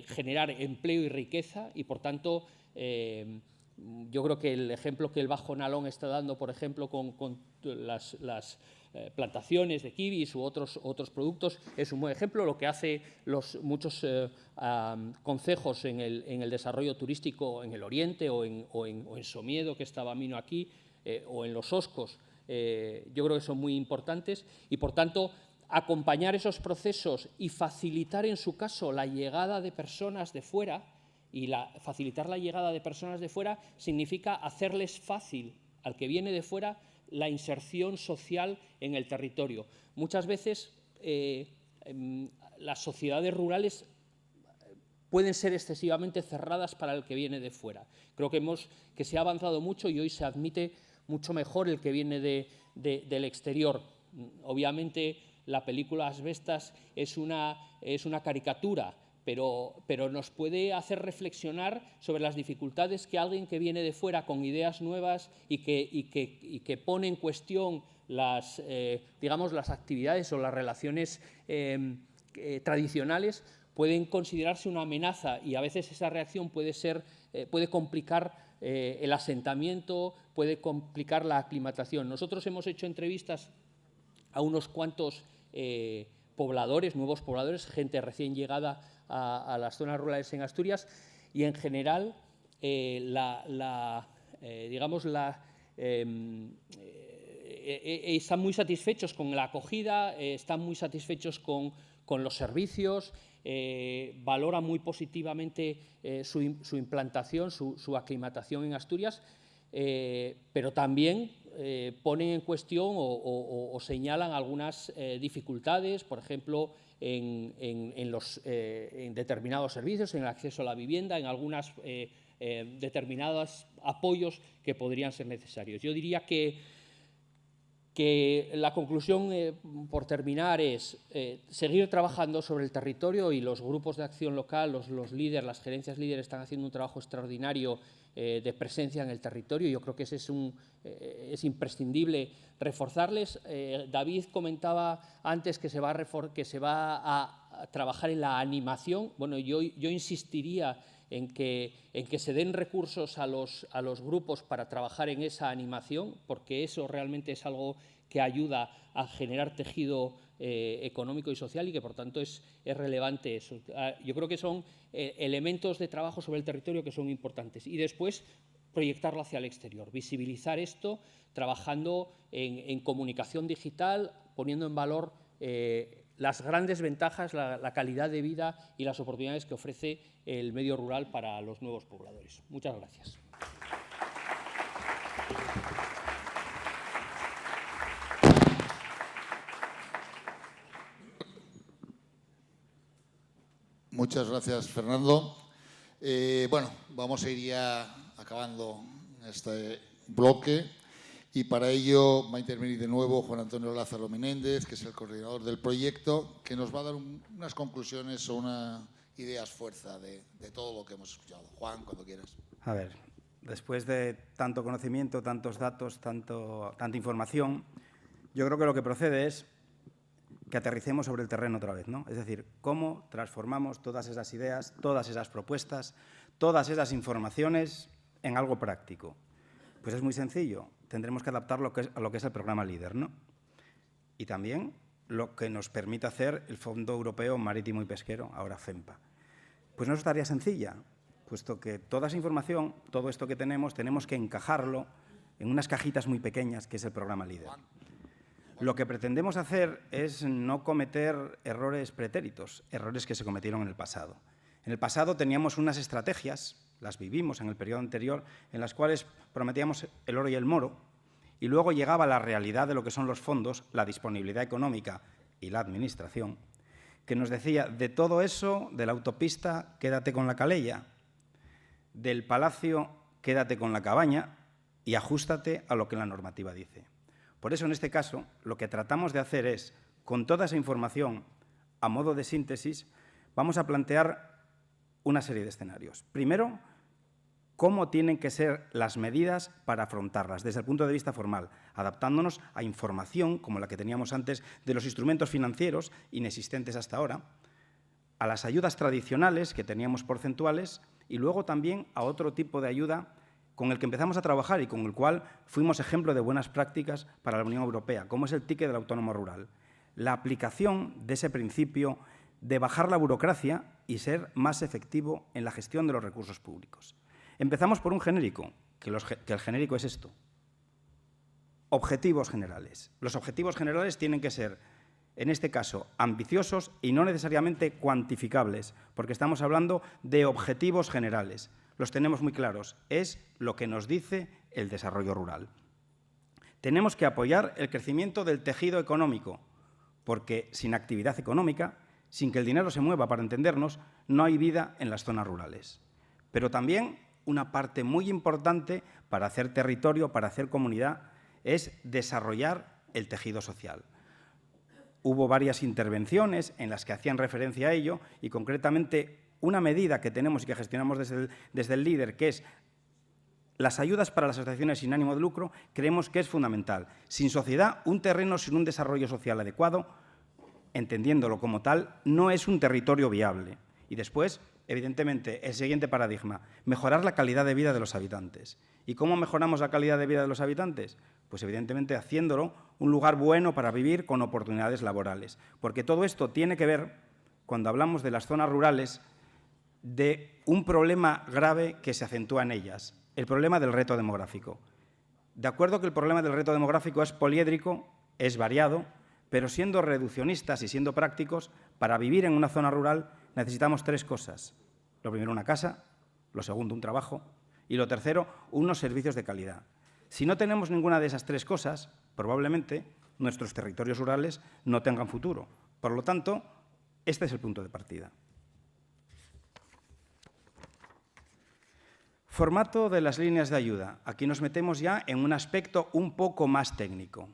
generar empleo y riqueza, y por tanto yo creo que el ejemplo que el Bajo Nalón está dando, por ejemplo, con las plantaciones de kiwis u otros productos, es un buen ejemplo. Lo que hace muchos concejos en el desarrollo turístico en el Oriente o en Somiedo, que estaba Mino aquí, o en los Oscos, yo creo que son muy importantes, y por tanto acompañar esos procesos y facilitar en su caso la llegada de personas de fuera, facilitar la llegada de personas de fuera significa hacerles fácil al que viene de fuera la inserción social en el territorio. Muchas veces las sociedades rurales pueden ser excesivamente cerradas para el que viene de fuera. Creo que se ha avanzado mucho y hoy se admite mucho mejor el que viene del exterior. Obviamente la película Asbestas es una caricatura, pero nos puede hacer reflexionar sobre las dificultades que alguien que viene de fuera con ideas nuevas y que pone en cuestión digamos, las actividades o las relaciones tradicionales pueden considerarse una amenaza, y a veces esa reacción puede complicar el asentamiento, puede complicar la aclimatación. Nosotros hemos hecho entrevistas a unos cuantos pobladores, nuevos pobladores, gente recién llegada a las zonas rurales en Asturias, y en general están muy satisfechos con la acogida, están muy satisfechos con los servicios, valoran muy positivamente su implantación, su aclimatación en Asturias, pero también ponen en cuestión o señalan algunas dificultades, por ejemplo, en determinados servicios, en el acceso a la vivienda, en algunos determinados apoyos que podrían ser necesarios. Yo diría que la conclusión, por terminar, es seguir trabajando sobre el territorio, y los grupos de acción local, los líderes, las gerencias líderes están haciendo un trabajo extraordinario de presencia en el territorio. Yo creo que es imprescindible reforzarles. David comentaba antes que se va a trabajar en la animación. Bueno, yo insistiría en que se den recursos a los grupos para trabajar en esa animación, porque eso realmente es algo que ayuda a generar tejido económico y social, y que por tanto es relevante eso. Yo creo que son elementos de trabajo sobre el territorio que son importantes, y después proyectarlo hacia el exterior, visibilizar esto, trabajando en comunicación digital, poniendo en valor las grandes ventajas, la calidad de vida y las oportunidades que ofrece el medio rural para los nuevos pobladores. Muchas gracias. Muchas gracias, Fernando. Bueno, vamos a ir ya acabando este bloque, y para ello va a intervenir de nuevo Juan Antonio Lázaro Menéndez, que es el coordinador del proyecto, que nos va a dar unas conclusiones o unas ideas fuerza de todo lo que hemos escuchado. Juan, cuando quieras. A ver, después de tanto conocimiento, tantos datos, tanta información, yo creo que lo que procede es que aterricemos sobre el terreno otra vez, ¿no? Es decir, cómo transformamos todas esas ideas, todas esas propuestas, todas esas informaciones en algo práctico. Pues es muy sencillo. Tendremos que adaptar a lo que es el programa LEADER, ¿no? Y también lo que nos permite hacer el Fondo Europeo Marítimo y Pesquero, ahora FEMPA. Pues no es tarea sencilla, puesto que toda esa información, todo esto que tenemos que encajarlo en unas cajitas muy pequeñas, que es el programa LEADER. Lo que pretendemos hacer es no cometer errores pretéritos, errores que se cometieron en el pasado. En el pasado teníamos unas estrategias, las vivimos en el periodo anterior, en las cuales prometíamos el oro y el moro, y luego llegaba la realidad de lo que son los fondos, la disponibilidad económica y la administración, que nos decía, de todo eso, de la autopista, quédate con la calella, del palacio, quédate con la cabaña y ajústate a lo que la normativa dice. Por eso, en este caso, lo que tratamos de hacer es, con toda esa información, a modo de síntesis, vamos a plantear una serie de escenarios. Primero, cómo tienen que ser las medidas para afrontarlas desde el punto de vista formal, adaptándonos a información, como la que teníamos antes, de los instrumentos financieros inexistentes hasta ahora, a las ayudas tradicionales que teníamos porcentuales y luego también a otro tipo de ayuda con el que empezamos a trabajar y con el cual fuimos ejemplo de buenas prácticas para la Unión Europea, como es el ticket del autónomo rural. La aplicación de ese principio de bajar la burocracia y ser más efectivo en la gestión de los recursos públicos. Empezamos por un genérico, que el genérico es esto. Objetivos generales. Los objetivos generales tienen que ser, en este caso, ambiciosos y no necesariamente cuantificables, porque estamos hablando de objetivos generales. Los tenemos muy claros. Es lo que nos dice el desarrollo rural. Tenemos que apoyar el crecimiento del tejido económico, porque sin actividad económica, sin que el dinero se mueva, para entendernos, no hay vida en las zonas rurales. Pero también una parte muy importante para hacer territorio, para hacer comunidad, es desarrollar el tejido social. Hubo varias intervenciones en las que hacían referencia a ello y, concretamente, una medida que tenemos y que gestionamos desde el LEADER, que es las ayudas para las asociaciones sin ánimo de lucro, creemos que es fundamental. Sin sociedad, un terreno sin un desarrollo social adecuado, entendiéndolo como tal, no es un territorio viable. Y después, evidentemente, el siguiente paradigma, mejorar la calidad de vida de los habitantes. ¿Y cómo mejoramos la calidad de vida de los habitantes? Pues evidentemente haciéndolo un lugar bueno para vivir con oportunidades laborales. Porque todo esto tiene que ver, cuando hablamos de las zonas rurales, de un problema grave que se acentúa en ellas, el problema del reto demográfico. De acuerdo que el problema del reto demográfico es poliédrico, es variado, pero siendo reduccionistas y siendo prácticos, para vivir en una zona rural necesitamos tres cosas. Lo primero, una casa, lo segundo, un trabajo y lo tercero, unos servicios de calidad. Si no tenemos ninguna de esas tres cosas, probablemente nuestros territorios rurales no tengan futuro. Por lo tanto, este es el punto de partida. Formato de las líneas de ayuda. Aquí nos metemos ya en un aspecto un poco más técnico.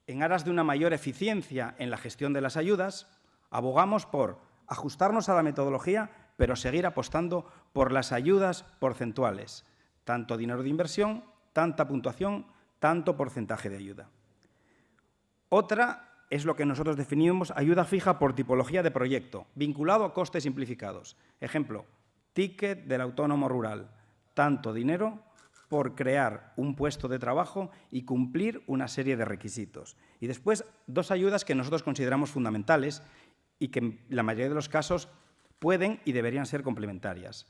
En aras de una mayor eficiencia en la gestión de las ayudas, abogamos por ajustarnos a la metodología, pero seguir apostando por las ayudas porcentuales, tanto dinero de inversión, tanta puntuación, tanto porcentaje de ayuda. Otra es lo que nosotros definimos ayuda fija por tipología de proyecto, vinculado a costes simplificados. Ejemplo, ticket del autónomo rural, tanto dinero por crear un puesto de trabajo y cumplir una serie de requisitos. Y después, dos ayudas que nosotros consideramos fundamentales y que en la mayoría de los casos pueden y deberían ser complementarias.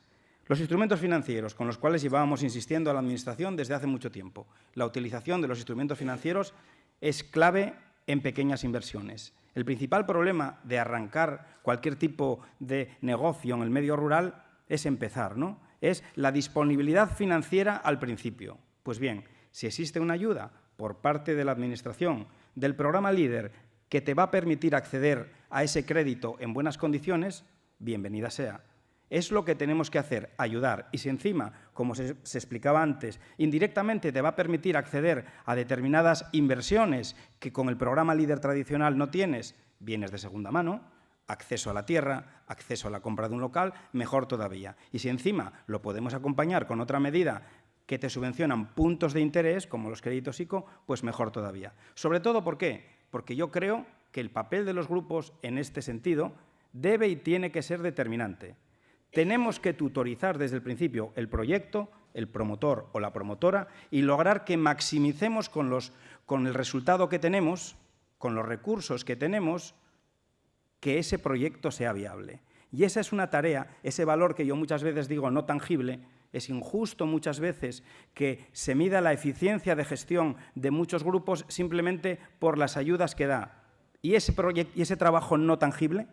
Los instrumentos financieros con los cuales llevábamos insistiendo a la Administración desde hace mucho tiempo. La utilización de los instrumentos financieros es clave en pequeñas inversiones. El principal problema de arrancar cualquier tipo de negocio en el medio rural es empezar, ¿no? Es la disponibilidad financiera al principio. Pues bien, si existe una ayuda por parte de la Administración del programa LEADER que te va a permitir acceder a ese crédito en buenas condiciones, bienvenida sea. Es lo que tenemos que hacer, ayudar. Y si encima, como se explicaba antes, indirectamente te va a permitir acceder a determinadas inversiones que con el programa LEADER tradicional no tienes, bienes de segunda mano, acceso a la tierra, acceso a la compra de un local, mejor todavía. Y si encima lo podemos acompañar con otra medida que te subvencionan puntos de interés, como los créditos ICO, pues mejor todavía. Sobre todo, ¿por qué? Porque yo creo que el papel de los grupos en este sentido debe y tiene que ser determinante. Tenemos que tutorizar desde el principio el proyecto, el promotor o la promotora y lograr que maximicemos con el resultado que tenemos, con los recursos que tenemos, que ese proyecto sea viable. Y esa es una tarea, ese valor que yo muchas veces digo no tangible, Es injusto muchas veces que se mida la eficiencia de gestión de muchos grupos simplemente por las ayudas que da. Y ese trabajo no tangible,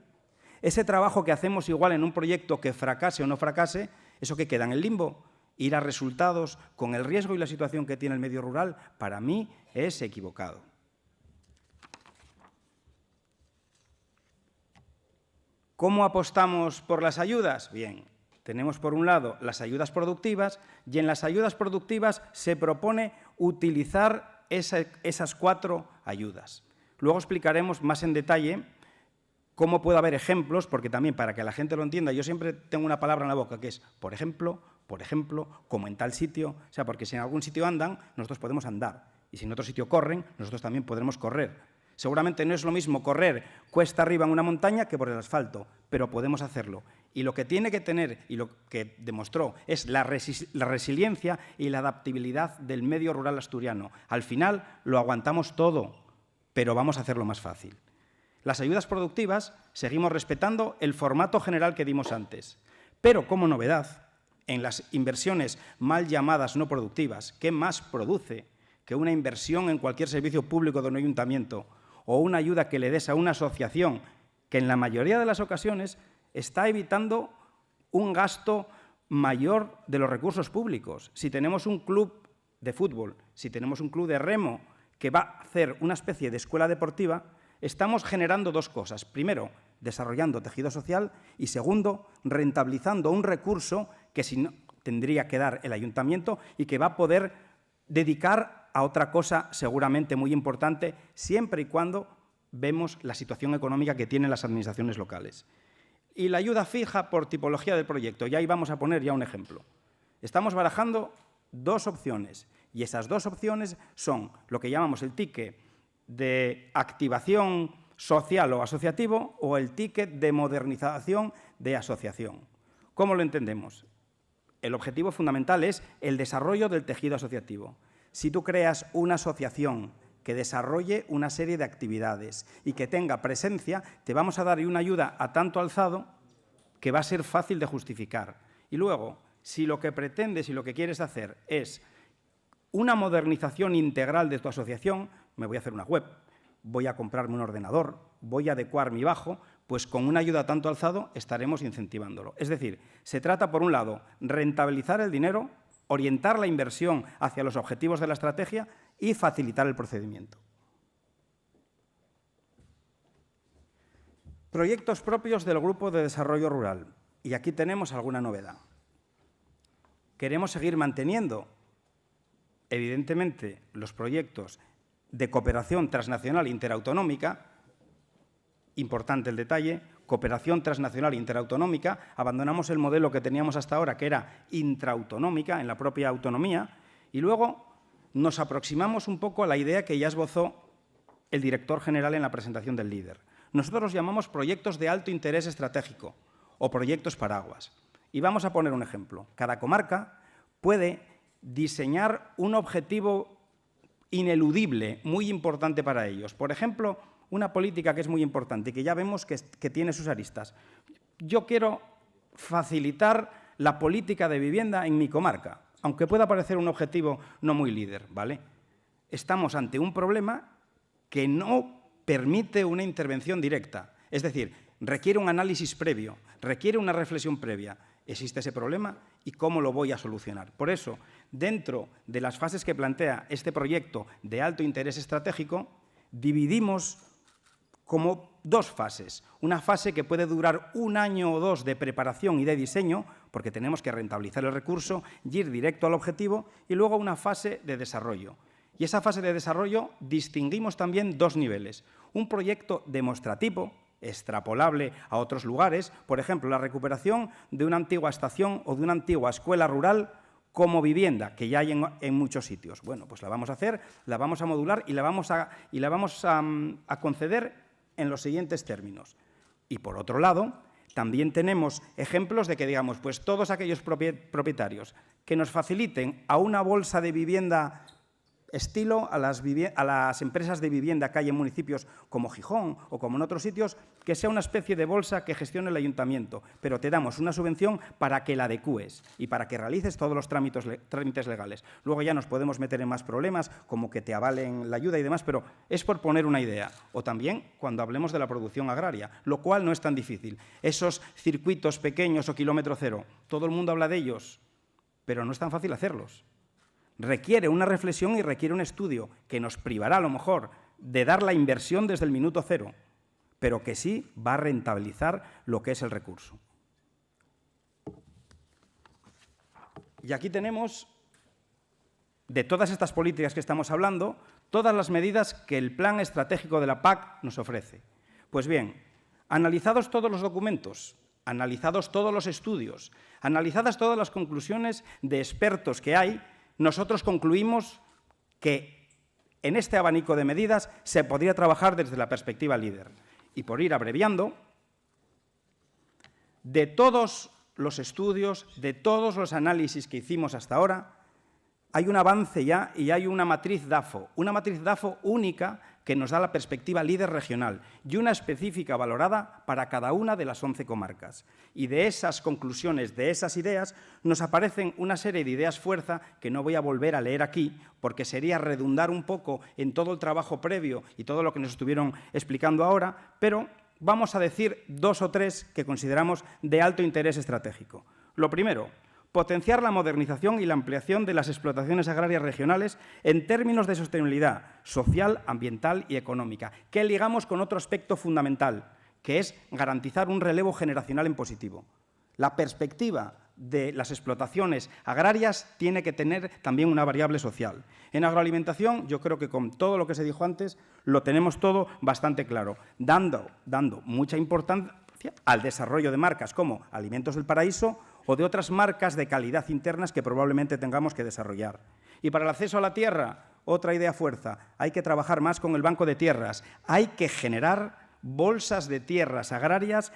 ese trabajo que hacemos igual en un proyecto que fracase o no fracase, eso que queda en el limbo, ir a resultados con el riesgo y la situación que tiene el medio rural, para mí es equivocado. ¿Cómo apostamos por las ayudas? Bien, tenemos por un lado las ayudas productivas y en las ayudas productivas se propone utilizar esas 4 ayudas. Luego explicaremos más en detalle cómo puede haber ejemplos, porque también para que la gente lo entienda, yo siempre tengo una palabra en la boca que es, por ejemplo, como en tal sitio, o sea, porque si en algún sitio andan, nosotros podemos andar, y si en otro sitio corren, nosotros también podremos correr. Seguramente no es lo mismo correr cuesta arriba en una montaña que por el asfalto, pero podemos hacerlo. Y lo que tiene que tener, y lo que demostró, es la resiliencia y la adaptabilidad del medio rural asturiano. Al final lo aguantamos todo, pero vamos a hacerlo más fácil. Las ayudas productivas seguimos respetando el formato general que dimos antes, pero como novedad, en las inversiones mal llamadas no productivas, ¿qué más produce que una inversión en cualquier servicio público de un ayuntamiento o una ayuda que le des a una asociación que en la mayoría de las ocasiones está evitando un gasto mayor de los recursos públicos? Si tenemos un club de fútbol, si tenemos un club de remo que va a hacer una especie de escuela deportiva, estamos generando 2 cosas. Primero, desarrollando tejido social y segundo, rentabilizando un recurso que si no, tendría que dar el ayuntamiento y que va a poder dedicar a otra cosa seguramente muy importante, siempre y cuando vemos la situación económica que tienen las administraciones locales. Y la ayuda fija por tipología del proyecto, y ahí vamos a poner ya un ejemplo. Estamos barajando 2 opciones, y esas 2 opciones son lo que llamamos el ticket de activación social o asociativo o el ticket de modernización de asociación. ¿Cómo lo entendemos? El objetivo fundamental es el desarrollo del tejido asociativo. Si tú creas una asociación que desarrolle una serie de actividades y que tenga presencia, te vamos a dar una ayuda a tanto alzado que va a ser fácil de justificar. Y luego, si lo que pretendes y lo que quieres hacer es una modernización integral de tu asociación, me voy a hacer una web, voy a comprarme un ordenador, voy a adecuar mi bajo, pues con una ayuda a tanto alzado estaremos incentivándolo. Es decir, se trata, por un lado, rentabilizar el dinero, orientar la inversión hacia los objetivos de la estrategia y facilitar el procedimiento. Proyectos propios del Grupo de Desarrollo Rural. Y aquí tenemos alguna novedad. Queremos seguir manteniendo, evidentemente, los proyectos de cooperación transnacional interautonómica, importante el detalle, cooperación transnacional interautonómica, abandonamos el modelo que teníamos hasta ahora, que era intraautonómica, en la propia autonomía, y luego nos aproximamos un poco a la idea que ya esbozó el director general en la presentación del líder. Nosotros los llamamos proyectos de alto interés estratégico o proyectos paraguas. Y vamos a poner un ejemplo. Cada comarca puede diseñar un objetivo ineludible, muy importante para ellos. Por ejemplo, una política que es muy importante y que ya vemos que tiene sus aristas. Yo quiero facilitar la política de vivienda en mi comarca, aunque pueda parecer un objetivo no muy líder, ¿vale? Estamos ante un problema que no permite una intervención directa. Es decir, requiere un análisis previo, requiere una reflexión previa. ¿Existe ese problema y cómo lo voy a solucionar? Por eso, dentro de las fases que plantea este proyecto de alto interés estratégico, dividimos como 2 fases. Una fase que puede durar 1 año o 2 de preparación y de diseño, porque tenemos que rentabilizar el recurso y ir directo al objetivo, y luego una fase de desarrollo. Y esa fase de desarrollo distinguimos también 2 niveles. Un proyecto demostrativo, extrapolable a otros lugares, por ejemplo, la recuperación de una antigua estación o de una antigua escuela rural como vivienda, que ya hay en muchos sitios. Bueno, pues la vamos a hacer, la vamos a modular y la vamos a conceder en los siguientes términos. Y por otro lado, también tenemos ejemplos de que, digamos, pues todos aquellos propietarios que nos faciliten a una bolsa de vivienda estilo a las empresas de vivienda que hay en municipios como Gijón o como en otros sitios, que sea una especie de bolsa que gestione el ayuntamiento, pero te damos una subvención para que la adecúes y para que realices todos los trámites legales. Luego ya nos podemos meter en más problemas, como que te avalen la ayuda y demás, pero es por poner una idea. O también cuando hablemos de la producción agraria, lo cual no es tan difícil. Esos circuitos pequeños o kilómetro cero, todo el mundo habla de ellos, pero no es tan fácil hacerlos. Requiere una reflexión y requiere un estudio que nos privará a lo mejor de dar la inversión desde el minuto cero, pero que sí va a rentabilizar lo que es el recurso. Y aquí tenemos, de todas estas políticas que estamos hablando, todas las medidas que el Plan Estratégico de la PAC nos ofrece. Pues bien, analizados todos los documentos, analizados todos los estudios, analizadas todas las conclusiones de expertos que hay, nosotros concluimos que en este abanico de medidas se podría trabajar desde la perspectiva líder. Y por ir abreviando, de todos los estudios, de todos los análisis que hicimos hasta ahora, hay un avance ya y hay una matriz DAFO única que nos da la perspectiva líder regional y una específica valorada para cada una de las 11 comarcas. Y de esas conclusiones, de esas ideas, nos aparecen una serie de ideas fuerza que no voy a volver a leer aquí porque sería redundar un poco en todo el trabajo previo y todo lo que nos estuvieron explicando ahora, pero vamos a decir 2 o 3 que consideramos de alto interés estratégico. Lo primero, potenciar la modernización y la ampliación de las explotaciones agrarias regionales en términos de sostenibilidad social, ambiental y económica, que ligamos con otro aspecto fundamental, que es garantizar un relevo generacional en positivo. La perspectiva de las explotaciones agrarias tiene que tener también una variable social. En agroalimentación, yo creo que con todo lo que se dijo antes, lo tenemos todo bastante claro, dando mucha importancia al desarrollo de marcas como Alimentos del Paraíso o de otras marcas de calidad internas que probablemente tengamos que desarrollar. Y para el acceso a la tierra, otra idea fuerza, hay que trabajar más con el Banco de Tierras, hay que generar bolsas de tierras agrarias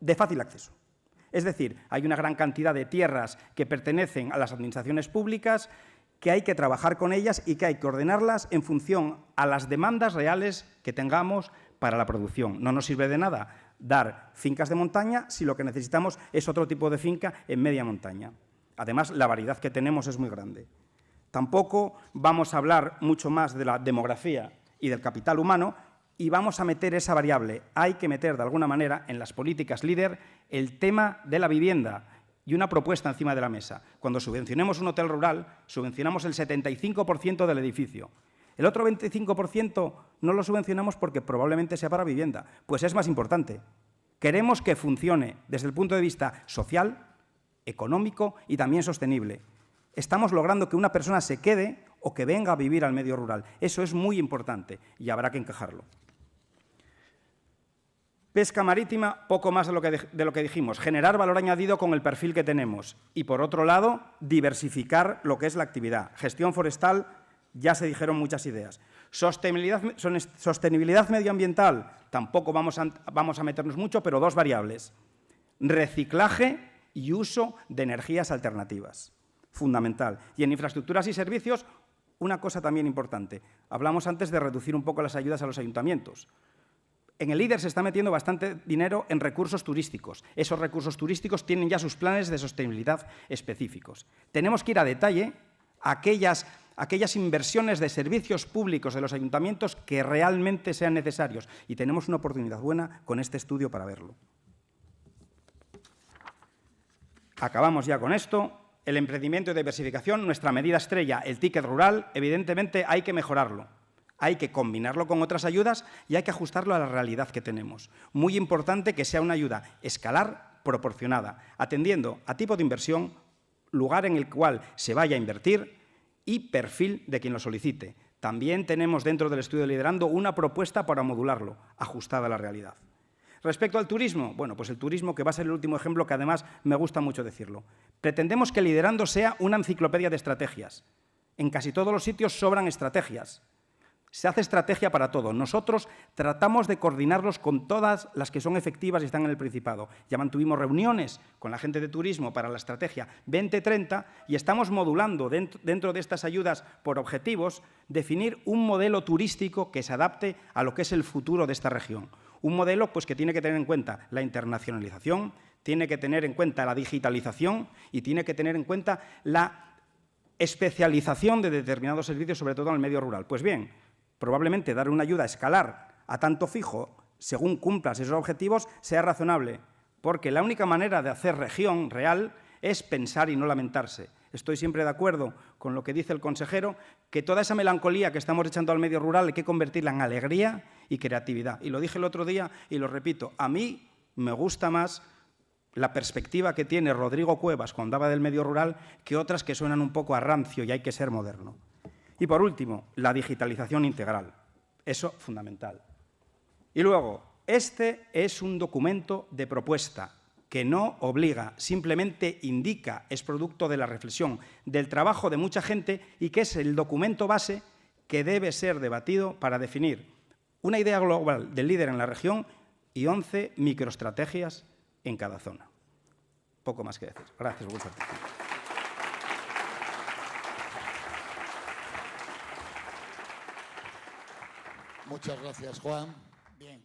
de fácil acceso. Es decir, hay una gran cantidad de tierras que pertenecen a las administraciones públicas, que hay que trabajar con ellas y que hay que ordenarlas en función a las demandas reales que tengamos para la producción. No nos sirve de nada dar fincas de montaña si lo que necesitamos es otro tipo de finca en media montaña. Además, la variedad que tenemos es muy grande. Tampoco vamos a hablar mucho más de la demografía y del capital humano y vamos a meter esa variable. Hay que meter de alguna manera en las políticas líder el tema de la vivienda y una propuesta encima de la mesa. Cuando subvencionemos un hotel rural, subvencionamos el 75% del edificio. El otro 25% no lo subvencionamos porque probablemente sea para vivienda. Pues es más importante. Queremos que funcione desde el punto de vista social, económico y también sostenible. Estamos logrando que una persona se quede o que venga a vivir al medio rural. Eso es muy importante y habrá que encajarlo. Pesca marítima, poco más de lo que dijimos. Generar valor añadido con el perfil que tenemos. Y, por otro lado, diversificar lo que es la actividad. Gestión forestal, ya se dijeron muchas ideas. Sostenibilidad medioambiental, tampoco vamos a meternos mucho, pero 2 variables. Reciclaje y uso de energías alternativas. Fundamental. Y en infraestructuras y servicios, una cosa también importante. Hablamos antes de reducir un poco las ayudas a los ayuntamientos. En el líder se está metiendo bastante dinero en recursos turísticos. Esos recursos turísticos tienen ya sus planes de sostenibilidad específicos. Tenemos que ir a detalle a aquellas inversiones de servicios públicos de los ayuntamientos que realmente sean necesarios. Y tenemos una oportunidad buena con este estudio para verlo. Acabamos ya con esto. El emprendimiento y diversificación, nuestra medida estrella, el ticket rural, evidentemente hay que mejorarlo. Hay que combinarlo con otras ayudas y hay que ajustarlo a la realidad que tenemos. Muy importante que sea una ayuda escalar proporcionada, atendiendo a tipo de inversión, lugar en el cual se vaya a invertir y perfil de quien lo solicite. También tenemos dentro del estudio Liderando una propuesta para modularlo, ajustada a la realidad. Respecto al turismo, bueno, pues el turismo, que va a ser el último ejemplo, que además me gusta mucho decirlo. Pretendemos que Liderando sea una enciclopedia de estrategias. En casi todos los sitios sobran estrategias. Se hace estrategia para todo. Nosotros tratamos de coordinarlos con todas las que son efectivas y están en el Principado. Ya mantuvimos reuniones con la gente de turismo para la estrategia 2030 y estamos modulando dentro de estas ayudas por objetivos definir un modelo turístico que se adapte a lo que es el futuro de esta región. Un modelo pues, que tiene que tener en cuenta la internacionalización, tiene que tener en cuenta la digitalización y tiene que tener en cuenta la especialización de determinados servicios, sobre todo en el medio rural. Pues bien, probablemente dar una ayuda escalar a tanto fijo, según cumplas esos objetivos, sea razonable, porque la única manera de hacer región real es pensar y no lamentarse. Estoy siempre de acuerdo con lo que dice el consejero, que toda esa melancolía que estamos echando al medio rural hay que convertirla en alegría y creatividad. Y lo dije el otro día y lo repito, a mí me gusta más la perspectiva que tiene Rodrigo Cuevas cuando habla del medio rural que otras que suenan un poco a rancio y hay que ser moderno. Y por último, la digitalización integral. Eso fundamental. Y luego, este es un documento de propuesta que no obliga, simplemente indica, es producto de la reflexión, del trabajo de mucha gente y que es el documento base que debe ser debatido para definir una idea global del líder en la región y 11 microestrategias en cada zona. Poco más que decir. Gracias por su atención. Muchas gracias, Juan. Bien.